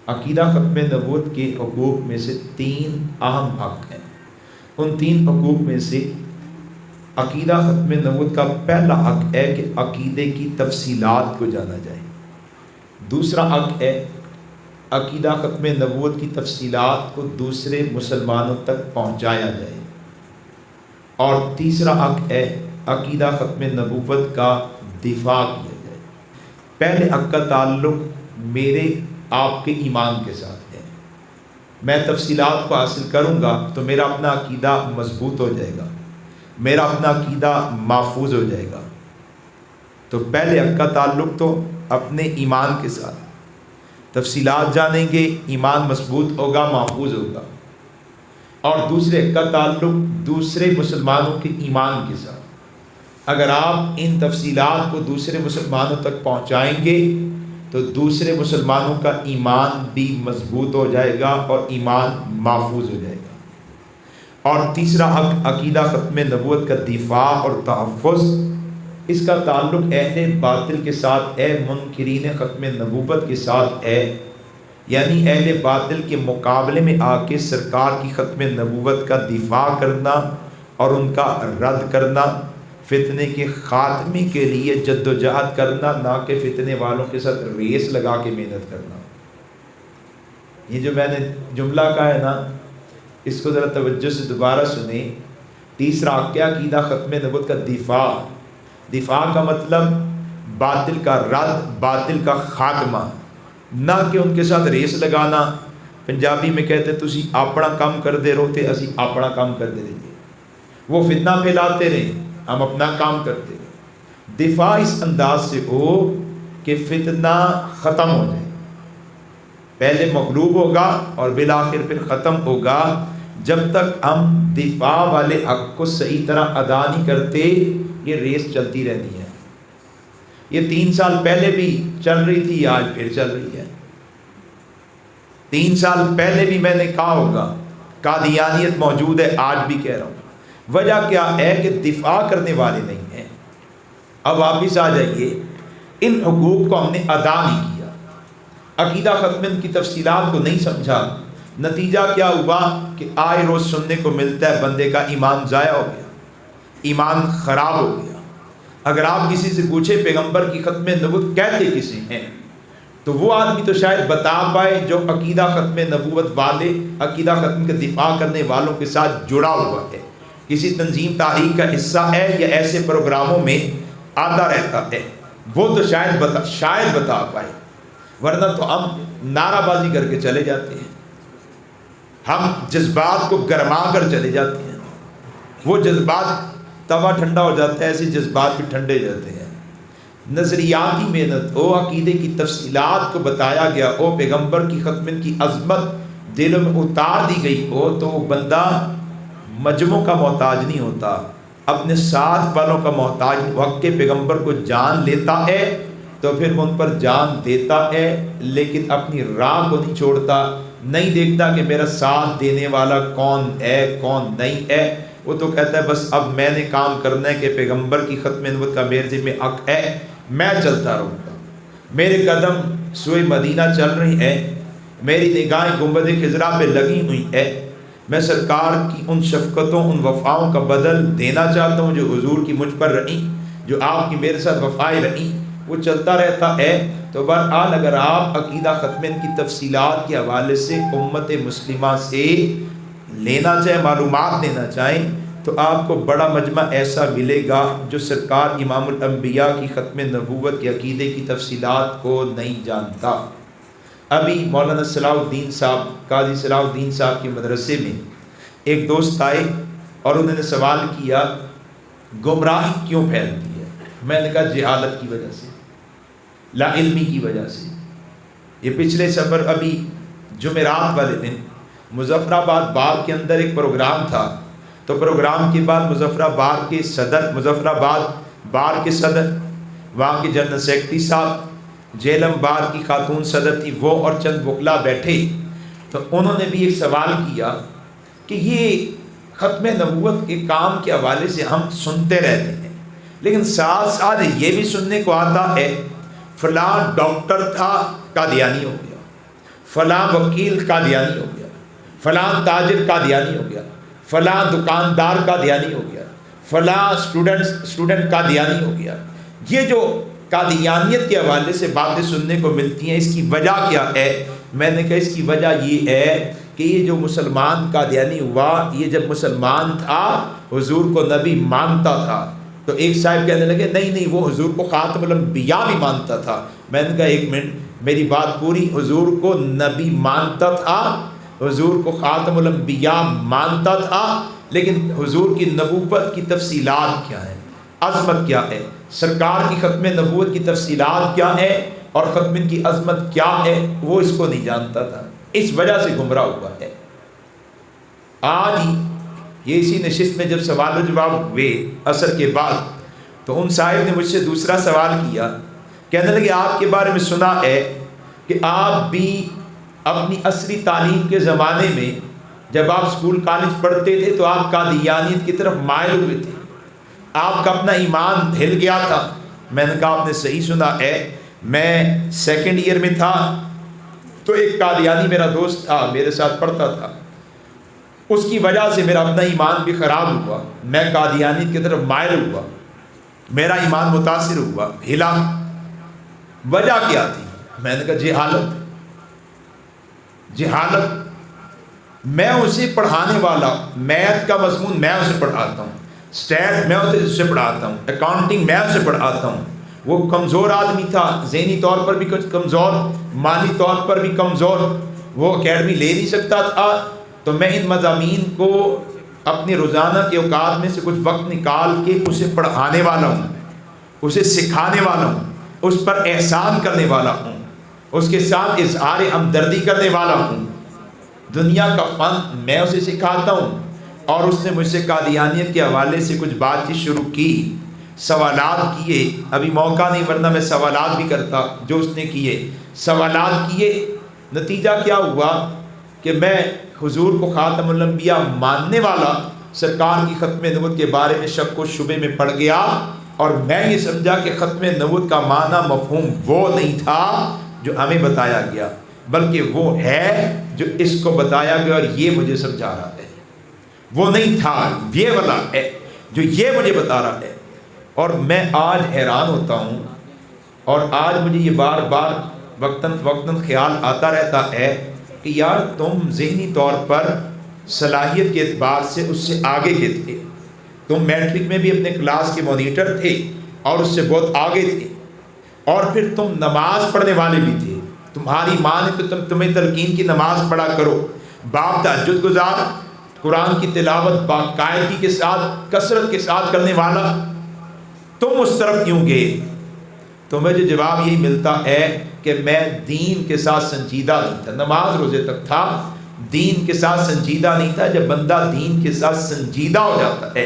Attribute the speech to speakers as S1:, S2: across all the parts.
S1: عقیدہ ختم نبوت کے حقوق میں سے 3 اہم حق ہیں۔ ان 3 حقوق میں سے عقیدہ ختم نبوت کا پہلا حق ہے کہ عقیدے کی تفصیلات کو جانا جائے۔ دوسرا حق ہے عقیدہ ختم نبوت کی تفصیلات کو دوسرے مسلمانوں تک پہنچایا جائے۔ اور تیسرا حق ہے عقیدہ ختم نبوت کا دفاع کیا جائے۔ پہلے حق کا تعلق میرے آپ کے ایمان کے ساتھ ہے۔ میں تفصیلات کو حاصل کروں گا تو میرا اپنا عقیدہ مضبوط ہو جائے گا، میرا اپنا عقیدہ محفوظ ہو جائے گا۔ تو پہلے حق کا تعلق تو اپنے ایمان کے ساتھ، تفصیلات جانیں گے، ایمان مضبوط ہوگا، محفوظ ہوگا۔ اور دوسرے حق کا تعلق دوسرے مسلمانوں کے ایمان کے ساتھ۔ اگر آپ ان تفصیلات کو دوسرے مسلمانوں تک پہنچائیں گے تو دوسرے مسلمانوں کا ایمان بھی مضبوط ہو جائے گا اور ایمان محفوظ ہو جائے گا۔ اور تیسرا حق عقیدہ ختم نبوت کا دفاع اور تحفظ، اس کا تعلق اہل باطل کے ساتھ ہے، منکرین ختم نبوت کے ساتھ ہے۔ یعنی اہل باطل کے مقابلے میں آ کے سرکار کی ختم نبوت کا دفاع کرنا اور ان کا رد کرنا، فتنے کے خاتمے کے لیے جد و جہد کرنا، نہ کہ فتنے والوں کے ساتھ ریس لگا کے محنت کرنا۔ یہ جو میں نے جملہ کہا ہے نا، اس کو ذرا توجہ سے دوبارہ سنیں۔ تیسرا حق عقیدہ ختم نبوت کا دفاع۔ دفاع کا مطلب باطل کا رد، باطل کا خاتمہ، نہ کہ ان کے ساتھ ریس لگانا۔ پنجابی میں کہتے تسی اپنا کام کر دے رہتے، اسی اپنا کام کر دے رہے، وہ فتنہ پھیلاتے رہے، ہم اپنا کام کرتے رہے۔ دفاع اس انداز سے ہو کہ فتنہ ختم ہو جائے، پہلے مغلوب ہوگا اور بالآخر پھر ختم ہوگا۔ جب تک ہم دفاع والے حق کو صحیح طرح ادا نہیں کرتے، یہ ریس چلتی رہتی ہے۔ یہ 3 سال پہلے بھی چل رہی تھی، آج پھر چل رہی ہے۔ 3 سال پہلے بھی میں نے کہا ہوگا قادیانیت موجود ہے، آج بھی کہہ رہا ہوں۔ وجہ کیا ہے کہ دفاع کرنے والے نہیں ہیں۔ اب واپس آ جائیے، ان حقوق کو ہم نے ادا نہیں کیا، عقیدہ ختم کی تفصیلات کو نہیں سمجھا۔ نتیجہ کیا ہوا کہ آئے روز سننے کو ملتا ہے بندے کا ایمان ضائع ہو گیا، ایمان خراب ہو گیا۔ اگر آپ کسی سے پوچھیں پیغمبر کی ختم نبوت کہتے کسے ہیں، تو وہ آدمی تو شاید بتا پائے جو عقیدہ ختم نبوت والے، عقیدہ ختم کا دفاع کرنے والوں کے ساتھ جڑا ہوا ہے، کسی تنظیم تحریک کا حصہ ہے یا ایسے پروگراموں میں آتا رہتا ہے، وہ تو شاید بتا پائے۔ ورنہ تو ہم نعرہ بازی کر کے چلے جاتے ہیں، ہم جذبات کو گرما کر چلے جاتے ہیں، وہ جذبات توا ٹھنڈا ہو جاتا ہے، ایسے جذبات بھی ٹھنڈے جاتے ہیں۔ نظریاتی محنت ہو، عقیدے کی تفصیلات کو بتایا گیا ہو، پیغمبر کی ختم کی عظمت دلوں میں اتار دی گئی ہو، تو وہ بندہ مجموع کا محتاج نہیں ہوتا، اپنے ساتھ والوں کا محتاج۔ وقت کے پیغمبر کو جان لیتا ہے تو پھر ان پر جان دیتا ہے، لیکن اپنی راہ کو نہیں چھوڑتا، نہیں دیکھتا کہ میرا ساتھ دینے والا کون ہے کون نہیں ہے۔ وہ تو کہتا ہے بس اب میں نے کام کرنا ہے کہ پیغمبر کی ختم نبوت کا میرے ذمہ حق ہے، میں چلتا رہوں گا، میرے قدم سوئے مدینہ چل رہی ہیں، میری نگاہیں گنبد خضرا پہ لگی ہوئی ہے، میں سرکار کی ان شفقتوں، ان وفاؤں کا بدل دینا چاہتا ہوں جو حضور کی مجھ پر رہی، جو آپ کی میرے ساتھ وفائیں رہی، وہ چلتا رہتا ہے۔ تو بہرحال اگر آپ عقیدہ ختم کی تفصیلات کے حوالے سے امت مسلمہ سے لینا چاہیں، معلومات لینا چاہیں، تو آپ کو بڑا مجمع ایسا ملے گا جو سرکار امام الانبیاء کی ختم نبوت کے عقیدے کی تفصیلات کو نہیں جانتا۔ ابھی مولانا صلاح الدین صاحب، قاضی صلاح الدین صاحب کے مدرسے میں ایک دوست آئے اور انہوں نے سوال کیا گمراہی کیوں پھیلتی ہے؟ میں نے کہا جہالت کی وجہ سے، لا علمی کی وجہ سے۔ یہ پچھلے سفر ابھی جمعرات والے دن مظفر آباد بار کے اندر ایک پروگرام تھا، تو پروگرام کے بعد مظفر آباد بار کے صدر، وہاں کے جنرل سیکرٹری صاحب، جیلم بار کی خاتون صدر تھی، وہ اور چند وکلا بیٹھے، تو انہوں نے بھی ایک سوال کیا کہ یہ ختم نبوت کے کام کے حوالے سے ہم سنتے رہتے ہیں، لیکن ساتھ ساتھ یہ بھی سننے کو آتا ہے فلاں ڈاکٹر تھا قادیانی ہو گیا، فلاں وکیل قادیانی ہو گیا، فلاں تاجر قادیانی ہو گیا، فلاں دکاندار قادیانی ہو گیا، فلاں اسٹوڈنٹ قادیانی ہو گیا۔ یہ جو قادیانیت کے حوالے سے باتیں سننے کو ملتی ہیں، اس کی وجہ کیا ہے؟ میں نے کہا اس کی وجہ یہ ہے کہ یہ جو مسلمان قادیانی ہوا، یہ جب مسلمان تھا حضور کو نبی مانتا تھا، تو ایک صاحب کہنے لگے نہیں وہ حضور کو خاتم الانبیاء بھی مانتا تھا۔ میں نے کہا ایک منٹ، میری بات پوری، حضور کو نبی مانتا تھا، حضور کو خاتم الانبیاء مانتا تھا، لیکن حضور کی نبوت کی تفصیلات کیا ہیں، عظمت کیا ہے، سرکار کی ختم نبوت کی تفصیلات کیا ہے اور ختم کی عظمت کیا ہے، وہ اس کو نہیں جانتا تھا، اس وجہ سے گمراہ ہوا ہے۔ آج یہ اسی نشست میں جب سوال و جواب ہوئے عصر کے بعد، تو ان صاحب نے مجھ سے دوسرا سوال کیا، کہنے لگے آپ کے بارے میں سنا ہے کہ آپ بھی اپنی عصری تعلیم کے زمانے میں جب آپ اسکول کالج پڑھتے تھے تو آپ قادیانیت کی طرف مائل ہوئے تھے، آپ کا اپنا ایمان ہل گیا تھا۔ میں نے کہا آپ نے صحیح سنا ہے، میں سیکنڈ ایئر میں تھا تو ایک قادیانی میرا دوست تھا، میرے ساتھ پڑھتا تھا، اس کی وجہ سے میرا اپنا ایمان بھی خراب ہوا، میں قادیانیت کی طرف مائل ہوا، میرا ایمان متاثر ہوا، ہلا۔ وجہ کیا تھی؟ میں نے کہا جہالت۔ میں اسے پڑھانے والا، میتھ کا مضمون میں اسے پڑھاتا ہوں، اسٹیٹ میں اسے پڑھاتا ہوں، اکاؤنٹنگ میں اسے پڑھاتا ہوں۔ وہ کمزور آدمی تھا، ذہنی طور پر بھی کچھ کمزور، مالی طور پر بھی کمزور، وہ اکیڈمی لے نہیں سکتا تھا، تو میں ان مضامین کو اپنے روزانہ کے اوقات میں سے کچھ وقت نکال کے اسے پڑھانے والا ہوں، اسے سکھانے والا ہوں، اس پر احسان کرنے والا ہوں، اس کے ساتھ اظہار ہمدردی کرنے والا ہوں۔ دنیا کا فن میں اسے سکھاتا ہوں، اور اس نے مجھ سے قادیانیت کے حوالے سے کچھ بات چیت شروع کی، سوالات کیے، ابھی موقع نہیں ورنہ میں سوالات بھی کرتا جو اس نے کیے، سوالات کیے۔ نتیجہ کیا ہوا کہ میں حضور کو خاتم الانبیاء ماننے والا سرکار کی ختم نبوت کے بارے میں شک و شبے میں پڑ گیا، اور میں یہ سمجھا کہ ختم نبوت کا معنی مفہوم وہ نہیں تھا جو ہمیں بتایا گیا، بلکہ وہ ہے جو اس کو بتایا گیا اور یہ مجھے سمجھا رہا ہے۔ وہ نہیں تھا، یہ والا ہے جو یہ مجھے بتا رہا ہے۔ اور میں آج حیران ہوتا ہوں، اور آج مجھے یہ بار بار وقتاً خیال آتا رہتا ہے کہ یار تم ذہنی طور پر صلاحیت کے اعتبار سے اس سے آگے کے تھے، تم میٹرک میں بھی اپنے کلاس کے مانیٹر تھے اور اس سے بہت آگے تھے، اور پھر تم نماز پڑھنے والے بھی تھے، تمہاری ماں نے تو تمہیں تلقین کی نماز پڑھا کرو، باپ تہجد گزار، قرآن کی تلاوت باقاعدگی کے ساتھ کثرت کے ساتھ کرنے والا، تم اس طرف کیوں گئے؟ تو مجھے جواب یہی ملتا ہے کہ میں دین کے ساتھ سنجیدہ نہیں تھا، نماز روزے تک تھا، دین کے ساتھ سنجیدہ نہیں تھا۔ جب بندہ دین کے ساتھ سنجیدہ ہو جاتا ہے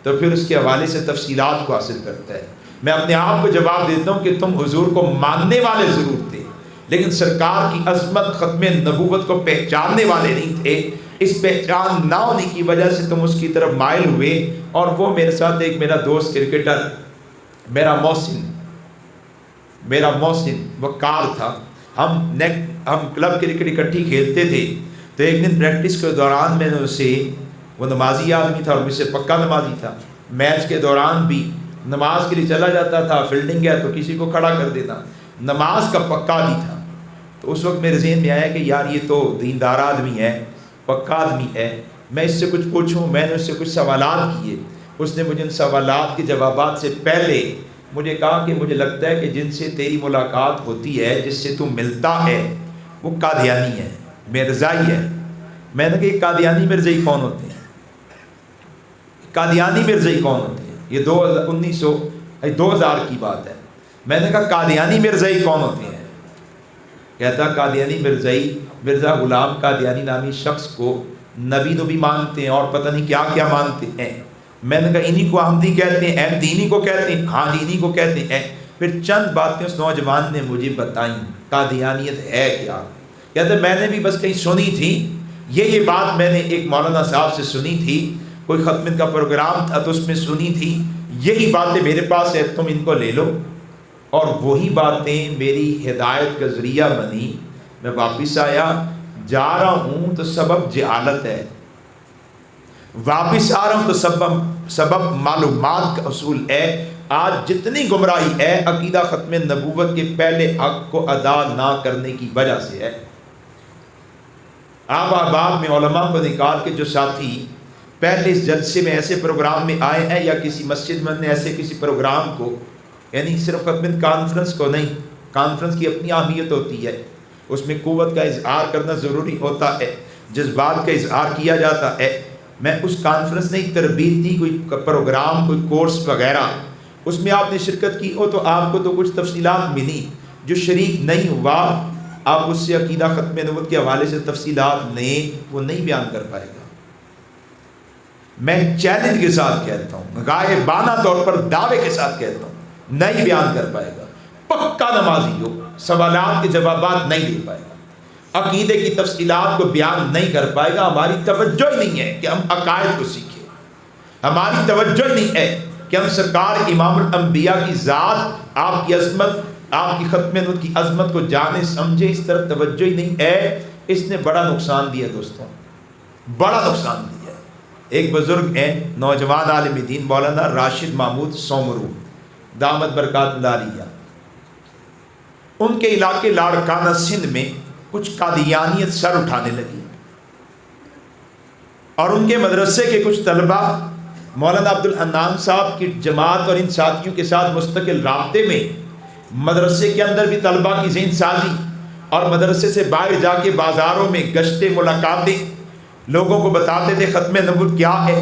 S1: تو پھر اس کے حوالے سے تفصیلات کو حاصل کرتا ہے۔ میں اپنے آپ کو جواب دیتا ہوں کہ تم حضور کو ماننے والے ضرور تھے، لیکن سرکار کی عظمت ختم نبوت کو پہچاننے والے نہیں تھے۔ اس پہچان نہ ہونے کی وجہ سے تم اس کی طرف مائل ہوئے، اور وہ میرے ساتھ ایک میرا دوست کرکٹر میرا محسن وقار تھا، ہم کلب کرکٹ اکٹھی کھیلتے تھے۔ تو ایک دن پریکٹس کے دوران میں نے اسے، وہ نمازی آدمی تھا اور مجھ سے پکا نمازی تھا، میچ کے دوران بھی نماز کے لیے چلا جاتا تھا، فیلڈنگ ہے تو کسی کو کھڑا کر دیتا، نماز کا پکا نہیں تھا۔ تو اس وقت میرے ذہن میں آیا کہ یار یہ تو دیندار آدمی ہے، پکا آدمی ہے، میں اس سے کچھ پوچھوں۔ میں نے اس سے کچھ سوالات کیے، اس نے مجھے ان سوالات کے جوابات سے پہلے مجھے کہا کہ مجھے لگتا ہے کہ جن سے تیری ملاقات ہوتی ہے، جس سے تو ملتا ہے، وہ قادیانی ہے، مرزائی ہے۔ میں نے کہا یہ قادیانی مرزائی کون ہوتے ہیں؟ قادیانی مرزائی کون ہوتے ہیں؟ یہ 2000 کی بات ہے۔ میں نے کہا قادیانی مرزائی کون ہوتے ہیں؟ کہتا قادیانی مرزائی مرزا غلام قادیانی نامی شخص کو نبی بھی مانتے ہیں اور پتہ نہیں کیا کیا مانتے ہیں۔ میں نے کہا انہی کو احمدی کہتے ہیں، احمدی انہی کو کہتے ہیں؟ ہاں جی انہی کو کہتے ہیں۔ پھر چند باتیں اس نوجوان نے مجھے بتائیں، قادیانیت ہے کیا؟ کہتے میں نے بھی بس کہیں سنی تھی، یہ بات میں نے ایک مولانا صاحب سے سنی تھی، کوئی ختم کا پروگرام تھا تو اس میں سنی تھی، یہی باتیں میرے پاس ہے، تم ان کو لے لو۔ اور وہی باتیں میری ہدایت کا ذریعہ بنی۔ میں واپس آیا، جا رہا ہوں تو سبب جہالت ہے، واپس آ رہا ہوں تو سبب معلومات کا اصول ہے۔ آج جتنی گمراہی ہے عقیدہ ختم نبوت کے پہلے حق کو ادا نہ کرنے کی وجہ سے ہے۔ آپ احباب میں علماء کو نکال کے جو ساتھی پہلے اس جلسے میں ایسے پروگرام میں آئے ہیں یا کسی مسجد میں نے ایسے کسی پروگرام کو، یعنی صرف ختم کانفرنس کو نہیں، کانفرنس کی اپنی اہمیت ہوتی ہے، اس میں قوت کا اظہار کرنا ضروری ہوتا ہے، جذبات کا اظہار کیا جاتا ہے۔ میں اس کانفرنس نہیں، تربیتی کوئی پروگرام، کوئی کورس وغیرہ، اس میں آپ نے شرکت کی ہو تو آپ کو تو کچھ تفصیلات ملی، جو شریک نہیں ہوا آپ اس سے عقیدہ ختم نبوت کے حوالے سے تفصیلات وہ نہیں بیان کر پائے گا۔ میں چیلنج کے ساتھ کہتا ہوں، غائبانہ طور پر دعوے کے ساتھ کہتا ہوں، نہیں بیان کر پائے گا۔ پکا نمازی ہو، سوالات کے جوابات نہیں دے پائے گا، عقیدے کی تفصیلات کو بیان نہیں کر پائے گا۔ ہماری توجہ ہی نہیں ہے کہ ہم عقائد کو سیکھیں، ہماری توجہ ہی نہیں ہے کہ ہم سرکار امام الانبیاء کی ذات، آپ کی عظمت، آپ کی ختم نبوت کی عظمت کو جانے سمجھے، اس طرف توجہ ہی نہیں ہے۔ اس نے بڑا نقصان دیا دوستوں، بڑا نقصان دیا۔ ایک بزرگ ہیں، نوجوان عالم دین، مولانا راشد محمود سومرو دامت برکات اللہ علیہ، ان کے علاقے لاڑکانہ سندھ میں کچھ قادیانیت سر اٹھانے لگی، اور ان کے مدرسے کے کچھ طلبہ مولانا عبدالحنان صاحب کی جماعت اور ان ساتھیوں کے ساتھ مستقل رابطے میں، مدرسے کے اندر بھی طلبہ کی ذہن سازی اور مدرسے سے باہر جا کے بازاروں میں گشتیں، ملاقاتیں، لوگوں کو بتاتے تھے ختم نبوت کیا ہے،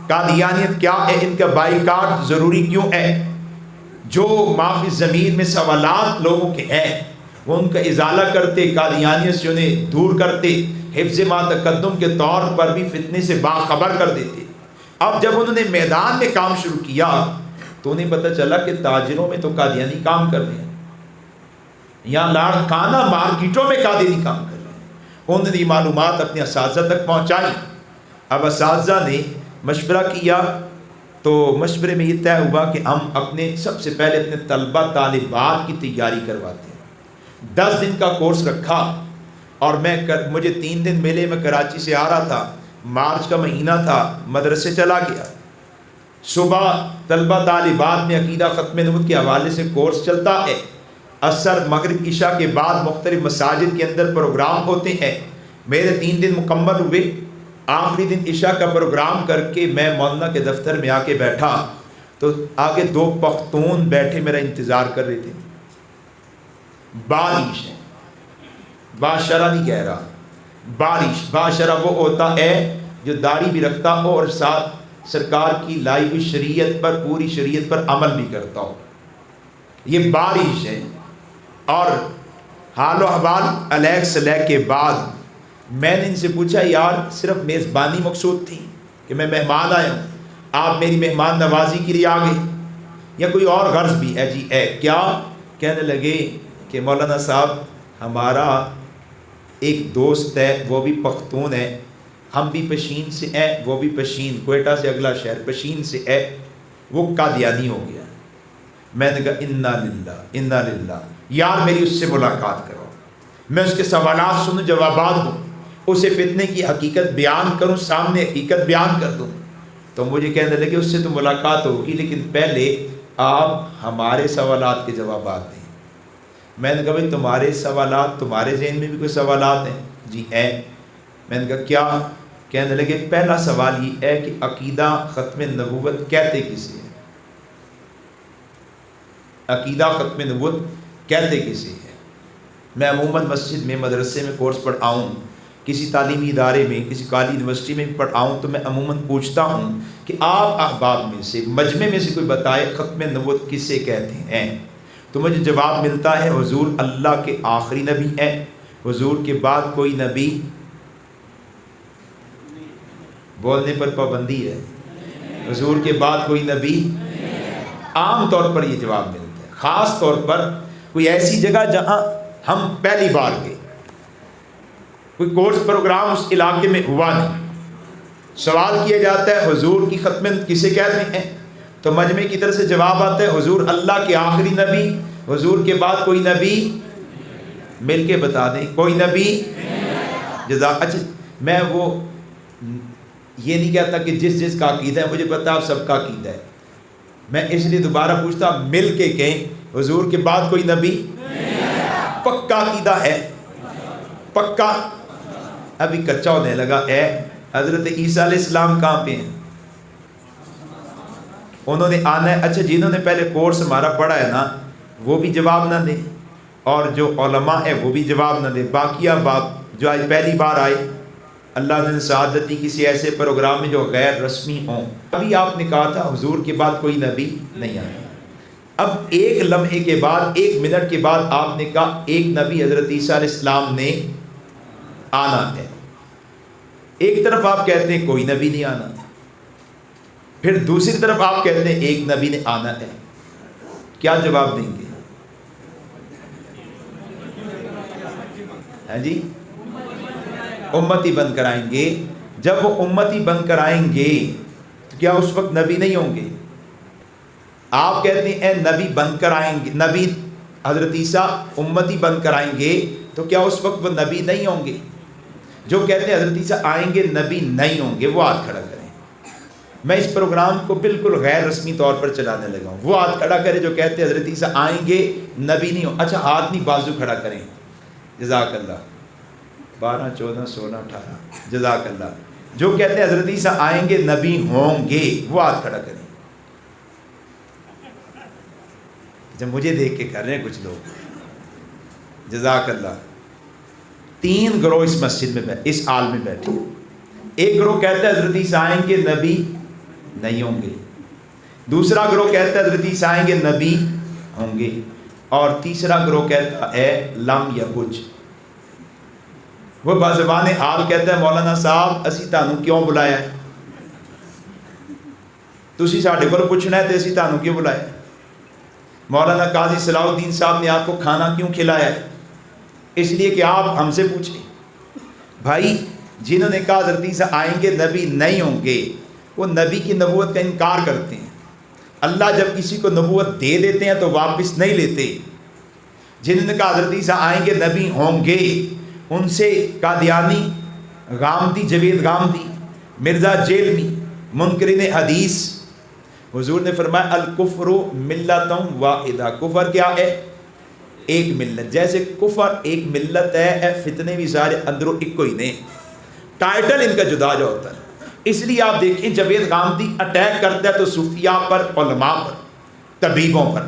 S1: قادیانیت کیا ہے، ان کا بائیکاٹ ضروری کیوں ہے۔ جو معافی ضمیر میں سوالات لوگوں کے ہیں وہ ان کا ازالہ کرتے، قادیانیت سے انہیں دور کرتے، حفظ ما تقدم کے طور پر بھی فتنے سے باخبر کر دیتے۔ اب جب انہوں نے میدان میں کام شروع کیا تو انہیں پتہ چلا کہ تاجروں میں تو قادیانی کام کر رہے ہیں، یہاں لاڑکانہ مارکیٹوں میں قادیانی کام کر رہے ہیں۔ انہوں نے یہ معلومات اپنے اساتذہ تک پہنچائی۔ اب اساتذہ نے مشورہ کیا تو مشورے میں یہ طے ہوا کہ ہم سب سے پہلے اپنے طلبہ طالبات کی تیاری کرواتے ہیں۔ 10 دن کا کورس رکھا، اور مجھے 3 دن ملے، میں کراچی سے آ رہا تھا، مارچ کا مہینہ تھا، مدرسے چلا گیا۔ صبح طلبہ طالبات میں عقیدہ ختم نبوت کے حوالے سے کورس چلتا ہے، عصر مغرب عشاء کے بعد مختلف مساجد کے اندر پروگرام ہوتے ہیں۔ میرے 3 دن مکمل ہوئے، آخری دن عشاء کا پروگرام کر کے میں مولانا کے دفتر میں آ کے بیٹھا تو آگے 2 پختون بیٹھے میرا انتظار کر رہے تھے۔ بارش ہے، باشرہ نہیں کہہ رہا، بارش، باشرہ وہ ہوتا ہے جو داڑھی بھی رکھتا ہو اور ساتھ سرکار کی لائی ہوئی شریعت پر، پوری شریعت پر عمل بھی کرتا ہو۔ یہ بارش ہے، اور حال و احوال علیہ صلیح کے بعد میں نے ان سے پوچھا، یار صرف میزبانی مقصود تھی کہ میں مہمان آیا ہوں، آپ میری مہمان نوازی کے لیے آ گئے، یا کوئی اور غرض بھی ہے؟ جی ہے۔ کیا؟ کہنے لگے کہ مولانا صاحب ہمارا ایک دوست ہے، وہ بھی پختون ہے، ہم بھی پشین سے ہیں، وہ بھی پشین، کوئٹہ سے اگلا شہر پشین سے ہے، وہ قادیانی ہو گیا۔ میں نے کہا انا للہ انا للہ، یار میری اس سے ملاقات کرو، میں اس کے سوالات سنوں، جوابات دوں، اسے فتنے کی حقیقت بیان کروں، سامنے حقیقت بیان کر دوں۔ تو مجھے کہنے لگے اس سے تو ملاقات ہوگی، لیکن پہلے آپ ہمارے سوالات کے جوابات دیں۔ میں نے کہا بھائی تمہارے سوالات، تمہارے ذہن میں بھی کوئی سوالات ہیں؟ جی ہیں۔ میں نے کہا کیا؟ کہنے لگے پہلا سوال یہ ہے کہ عقیدہ ختم نبوت کہتے کسے ہے؟ عقیدہ ختم نبوت کہتے کسے ہے؟ میں عموماً مسجد میں، مدرسے میں کورس پڑھاؤں، کسی تعلیمی ادارے میں، کسی کالج یونیورسٹی میں بھی پڑھاؤں، تو میں عموماً پوچھتا ہوں کہ آپ احباب میں سے، مجمع میں سے کوئی بتائے ختم نبوت کسے کہتے ہیں؟ تو مجھے جواب ملتا ہے حضور اللہ کے آخری نبی ہیں، حضور کے بعد کوئی نبی، بولنے پر پابندی ہے، حضور کے بعد کوئی نبی، عام طور پر یہ جواب ملتا ہے۔ خاص طور پر کوئی ایسی جگہ جہاں ہم پہلی بار گئے، کوئی کورس پروگرام اس علاقے میں ہوا نہیں، سوال کیا جاتا ہے حضور کی ختم کسے کہتے ہیں، تو مجمع کی طرف سے جواب آتا ہے حضور اللہ کے آخری نبی، حضور کے بعد کوئی نبی۔ مل کے بتا دیں کوئی نبی جزاک. اچھا میں وہ یہ نہیں کہتا کہ جس کا عقیدہ ہے مجھے پتا آپ سب کا عقیدہ ہے, میں اس لیے دوبارہ پوچھتا مل کے کہیں حضور کے بعد کوئی نبی پکا عقیدہ ہے, پکا. ابھی کچا ہونے لگا. اے حضرت عیسیٰ علیہ السلام کہاں پہ ہیں؟ انہوں نے آنا ہے. اچھا جنہوں نے پہلے کورس ہمارا پڑھا ہے نا وہ بھی جواب نہ دیں, اور جو علماء ہیں وہ بھی جواب نہ دیں. باقی آپ جو آج پہلی بار آئے اللہ نے سعادت دی کسی ایسے پروگرام میں جو غیر رسمی ہوں. ابھی آپ نے کہا تھا حضور کے بعد کوئی نبی نہیں آیا. اب ایک لمحے کے بعد, ایک منٹ کے بعد آپ نے کہا ایک نبی حضرت عیسیٰ علیہ السلام نے آنا ہے. ایک طرف آپ کہتے ہیں کوئی نبی نہیں آنا, پھر دوسری طرف آپ کہتے ہیں ایک نبی نے آنا ہے. کیا جواب دیں گے؟ ہاں جی, امتی بن کر آئیں گے. جب وہ امتی بن کر آئیں گے تو کیا اس وقت نبی نہیں ہوں گے؟ آپ کہتے ہیں اے نبی بن کر آئیں گے, نبی حضرت عیسیٰ امتی بن کر آئیں گے تو کیا اس وقت وہ نبی نہیں ہوں گے؟ جو کہتے ہیں حضرت عیسیٰ آئیں گے نبی نہیں ہوں گے وہ ہاتھ کھڑا کریں. میں اس پروگرام کو بالکل غیر رسمی طور پر چلانے لگا ہوں. وہ ہاتھ کھڑا کرے جو کہتے ہیں حضرت عیسیٰ آئیں گے نبی نہیں ہوں. اچھا ہاتھ نہیں بازو کھڑا کریں. جزاک اللہ. 12 14 16 18 جزاک اللہ. جو کہتے ہیں حضرت عیسیٰ آئیں گے نبی ہوں گے وہ ہاتھ کھڑا کریں. جب مجھے دیکھ کے کر رہے ہیں کچھ لوگ. جزاک اللہ. 3 گروہ اس مسجد میں اس حال میں بیٹھے. ایک گروہ کہتا ہے حضرت عیسیٰ آئیں گے نبی نہیں ہوں گے, دوسرا گروہ کہتا ہے حضرت عیسیٰ آئیں گے نبی ہوں گے, اور تیسرا گروہ کہتا ہے لم یکج. وہ بازبان حال کہتا ہے مولانا صاحب اسی تانوں کیوں بلایا ہے؟ تسی ساڈے کول پوچھنا ہے تے اسی تانوں کیوں بلایا ہے؟ مولانا قاضی صلاح الدین صاحب نے آپ کو کھانا کیوں کھلایا ہے؟ اس لیے کہ آپ ہم سے پوچھیں. بھائی جنہوں نے کہا حضرت عیسیٰ آئیں گے نبی نہیں ہوں گے وہ نبی کی نبوت کا انکار کرتے ہیں. اللہ جب کسی کو نبوت دے دیتے ہیں تو واپس نہیں لیتے. جنہوں نے کہا حضرت عیسیٰ آئیں گے نبی ہوں گے ان سے قادیانی, غامدی, جوید غامدی, مرزا جیلمی, منکرین حدیث. حضور نے فرمایا الکفر ملت واحدہ, کفر کیا ہے؟ ایک ملت. جیسے کفر ایک ملت ہے فتنے بھی سارے اندروں ایک کوئی نہیں, ٹائٹل ان کا جدا جو ہوتا ہے. اس لیے آپ دیکھیں جوید غامدی اٹیک کرتا ہے تو صوفیاء پر, علماء پر, طبیبوں پر,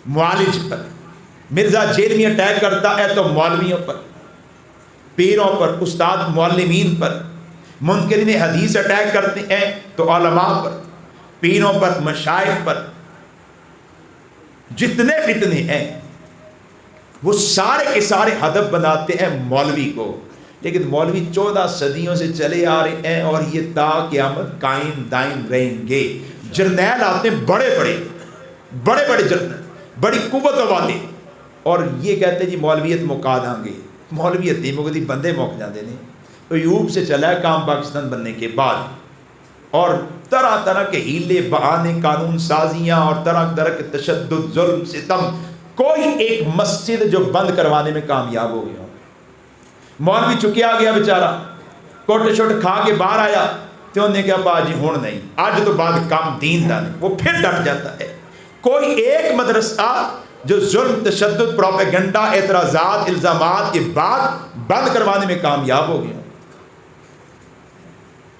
S1: معالج پر. مرزا جیلمی اٹیک کرتا ہے تو مولویوں پر, پیروں پر, استاد معلمین پر. منکرین حدیث اٹیک کرتے ہیں تو علماء پر, پیروں پر, مشائخ پر. جتنے فتنے ہیں وہ سارے کے سارے ہدف بناتے ہیں مولوی کو. لیکن مولوی 14 صدیوں سے چلے آ رہے ہیں اور یہ تا قیامت قائم دائم رہیں گے. جرنیل آتے ہیں بڑے بڑے جرنیل, بڑی قوت والے, اور یہ کہتے ہیں جی مولویت مکا دیں گے. مولویت نہیں مکتی, بندے موک جاتے ہیں. ایوب سے چلا ہے کام پاکستان بننے کے بعد, اور طرح طرح کے ہیلے بہانے, قانون سازیاں اور طرح طرح کے تشدد, ظلم, ستم. کوئی ایک مسجد جو بند کروانے میں کامیاب ہو گیا. مولوی چکے آ گیا بیچارہ, کوٹ شوٹ کھا کے باہر آیا تو انہوں نے کہا باجی ہون نہیں, آج تو بعد کام دین دا نہیں. وہ پھر ڈٹ جاتا ہے. کوئی ایک مدرسہ جو ظلم, تشدد, پروپیگنڈا, اعتراضات, الزامات کے بعد بند کروانے میں کامیاب ہو گیا.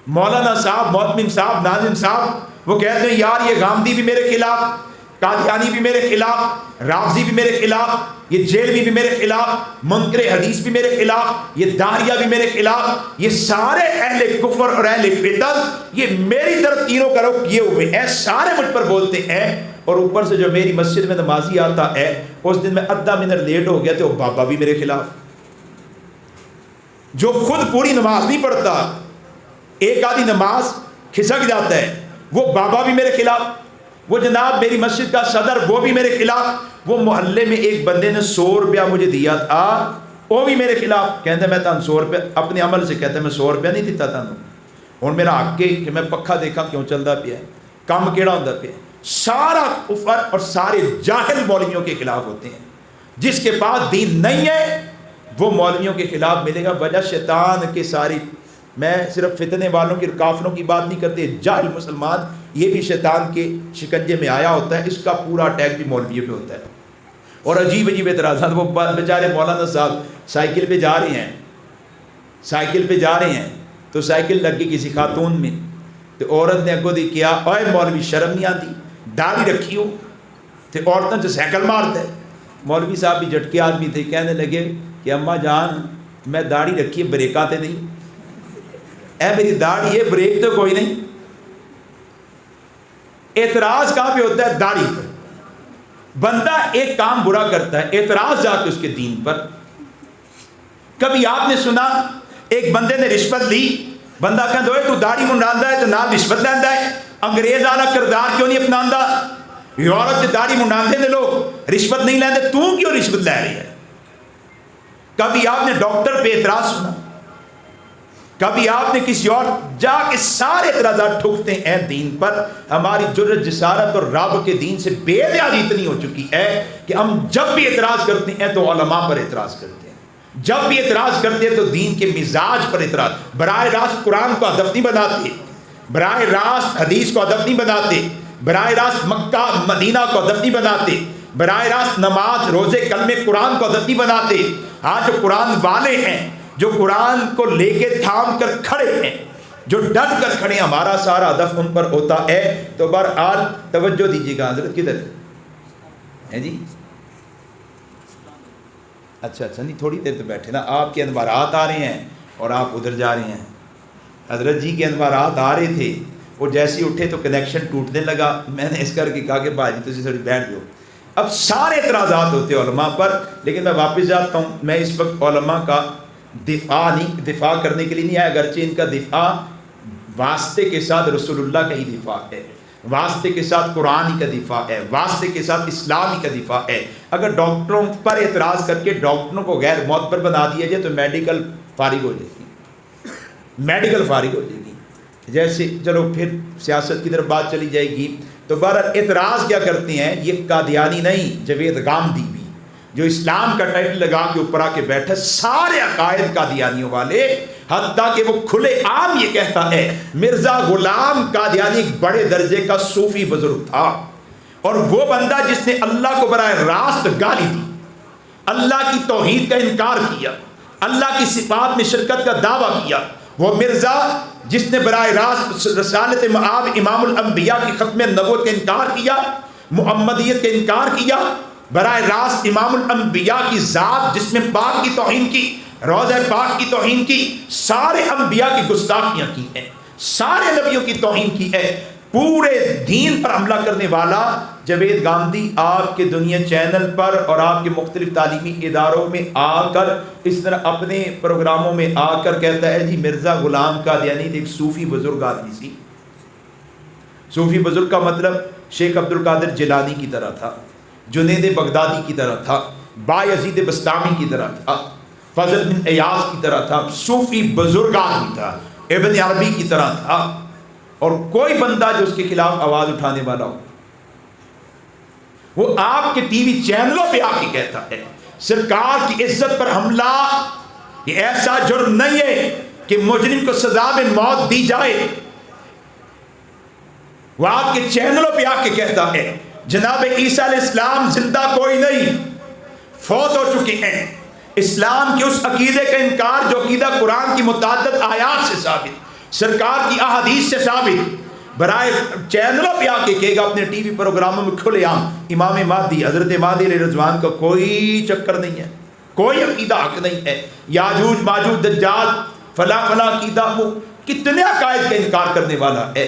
S1: مولانا صاحب, محتمم صاحب, ناظم صاحب وہ کہتے ہیں یار یہ غامدی بھی میرے خلاف, قادیانی بھی میرے خلاف, رافضی بھی میرے خلاف, یہ جیلوی بھی میرے خلاف, منکر حدیث بھی میرے خلاف, یہ داریہ بھی میرے خلاف, یہ سارے اہل کفر اور اہل فتن یہ میری طرف تینوں کا رخ کیے ہوئے ہیں, سارے مجھ پر بولتے ہیں. اور اوپر سے جو میری مسجد میں نمازی آتا ہے اس دن میں آدھا منٹ لیٹ ہو گیا تو بابا بھی میرے خلاف. جو خود پوری نماز نہیں پڑھتا, ایک آدھی نماز کھسک جاتا ہے, وہ بابا بھی میرے خلاف. وہ جناب میری مسجد کا صدر وہ بھی میرے خلاف. وہ محلے میں ایک بندے نے 100 روپیہ مجھے دیا تھا وہ بھی میرے خلاف. کہتا ہے میں تن 100 روپیہ اپنے عمل سے کہتا ہے میں 100 روپیہ نہیں دیتا تھا. ہوں میرا حق ہے کہ میں پکھا دیکھا کیوں چلتا پیا ہے, کام کیڑا ہوتا پیا. سارا کفر اور سارے جاہل مولویوں کے خلاف ہوتے ہیں. جس کے پاس دین نہیں ہے وہ مولویوں کے خلاف ملے گا. وجہ شیطان کے ساری، میں صرف فتنے والوں کی کافروں کی بات نہیں کرتے، جاہل مسلمان یہ بھی شیطان کے شکنجے میں آیا ہوتا ہے. اس کا پورا اٹیک بھی مولویوں پہ ہوتا ہے اور عجیب عجیب اعتراضات. وہ بیچارے مولانا صاحب سائیکل پہ جا رہے ہیں تو سائیکل لگ گئی کسی خاتون میں، تو عورت نے اگو دی کیا، اوے مولوی شرم نہیں آتی، داڑھی رکھی ہو تو عورتوں سے سائیکل مارتا ہے. مولوی صاحب بھی جھٹکے آدمی تھے، کہنے لگے کہ اماں جان میں داڑھی رکھی ہے، بریک آتے نہیں، اے میری داڑھی ہے بریک تو کوئی نہیں. اعتراض کہاں پہ ہوتا ہے؟ داڑھی پر. بندہ ایک کام برا کرتا ہے، اعتراض جا کے اس کے دین پر. کبھی آپ نے سنا ایک بندے نے رشوت لی، بندہ کہتا ہے تو داڑھی منڈاندا ہے تو نال رشوت لیندا ہے، انگریز والا کردار کیوں نہیں اپناندا؟ یورپ سے داڑھی منڈاندے نے لوگ، رشوت نہیں لیندے، تو کیوں رشوت لے رہی ہے؟ کبھی آپ نے ڈاکٹر پہ اعتراض سنا، کبھی آپ نے کسی اور جا کے سارے اعتراضات ٹھکتے ہیں دین پر. ہماری جرت جسارت اور رب کے دین سے بے نیازی اتنی ہو چکی ہے کہ ہم جب بھی اعتراض کرتے ہیں تو علماء پر اعتراض کرتے ہیں، جب بھی اعتراض کرتے ہیں تو دین کے مزاج پر اعتراض. براہ راست قرآن کو ہدف نہیں بناتے، براہ راست حدیث کو ہدف نہیں بناتے، براہ راست مکہ مدینہ کو ہدف نہیں بناتے، براہ راست نماز روزے کلمے قرآن کو ہدف نہیں بناتے. آج جو قرآن والے ہیں، جو قرآن کو لے کے تھام کر کھڑے ہیں، جو ڈٹ کر کھڑے ہیں، ہمارا سارا ہدف ان پر ہوتا ہے. تو بہرحال توجہ دیجیے گا. حضرت کدھر ہے جی؟ اچھا نہیں، تھوڑی دیر تو بیٹھے نا. آپ کے انوارات آ رہے ہیں اور آپ ادھر جا رہے ہیں. حضرت جی کے انوارات آ رہے تھے، وہ جیسے اٹھے تو کنیکشن ٹوٹنے لگا. میں نے اس کر کے کہا کہ بھاجی تجھے تھوڑی بیٹھ جاؤ. اب سارے اعتراضات ہوتے ہیں علماء پر، لیکن میں واپس جاتا ہوں. میں اس وقت علماء کا دفاع کرنے کے لیے نہیں آیا، اگرچہ ان کا دفاع واسطے کے ساتھ رسول اللہ کا ہی دفاع ہے، واسطے کے ساتھ قرآن ہی کا دفاع ہے، واسطے کے ساتھ اسلام ہی کا دفاع ہے. اگر ڈاکٹروں پر اعتراض کر کے ڈاکٹروں کو غیر معتبر بنا دیا جائے تو میڈیکل فارغ ہو جائے گی، میڈیکل فارغ ہو جائے گی. جیسے چلو پھر سیاست کی طرف بات چلی جائے گی. تو بہرحال اعتراض کیا کرتے ہیں؟ یہ قادیانی نہیں، جاوید غامدی بھی جو اسلام کا ٹائٹل لگا کے اوپر آ کے بیٹھا، سارے عقائد قادیانیوں والے، حتیٰ کہ وہ کھلے عام یہ کہتا ہے مرزا غلام قادیانی ایک بڑے درجے کا صوفی بزرگ تھا، اور وہ بندہ جس نے اللہ کو براہ راست گالی دی، اللہ کی توحید کا انکار کیا، اللہ کی صفات میں شرکت کا دعویٰ کیا، وہ مرزا جس نے براہ راست رسالت معاب امام الانبیاء کی ختم نبوت کا انکار کیا، محمدیت کا انکار کیا، براہ راست امام الانبیاء کی ذات جس میں پاک کی توہین کی، روضہ پاک کی توہین کی، سارے انبیاء کی گستاخیاں کی ہیں، سارے نبیوں کی توہین کی ہے، پورے دین پر حملہ کرنے والا جاوید غامدی آپ کے دنیا چینل پر اور آپ کے مختلف تعلیمی اداروں میں آ کر اس طرح اپنے پروگراموں میں آ کر کہتا ہے جی مرزا غلام قادیانی ایک صوفی بزرگ آدمی سی. صوفی بزرگ کا مطلب شیخ عبد القادر جیلانی کی طرح تھا، جنید بغدادی کی طرح تھا، بایزید بستامی کی طرح تھا، فضل بن ایاز کی طرح تھا. صوفی بزرگ آدمی تھا، ابن عربی کی طرح تھا. اور کوئی بندہ جو اس کے خلاف آواز اٹھانے والا ہو وہ آپ کے ٹی وی چینلوں پہ آ کے کہتا ہے سرکار کی عزت پر حملہ یہ ایسا جرم نہیں ہے کہ مجرم کو سزا میں موت دی جائے. وہ آپ کے چینلوں پہ آ کے کہتا ہے جناب عیسیٰ علیہ السلام زندہ کوئی نہیں، فوت ہو چکے ہیں. اسلام کے اس عقیدے کا انکار جو عقیدہ قرآن کی متعدد آیات سے ثابت، سرکار کی احادیث سے ثابت، برائے چینلوں پہ آ کے کہے گا اپنے ٹی وی پروگراموں میں کھلے عام امام مہدی حضرت مہدی علیہ رضوان کا کوئی چکر نہیں ہے، کوئی عقیدہ حق نہیں ہے. یاجوج ماجوج دجال فلاں فلاں عقیدہ، وہ کتنے عقائد کا انکار کرنے والا ہے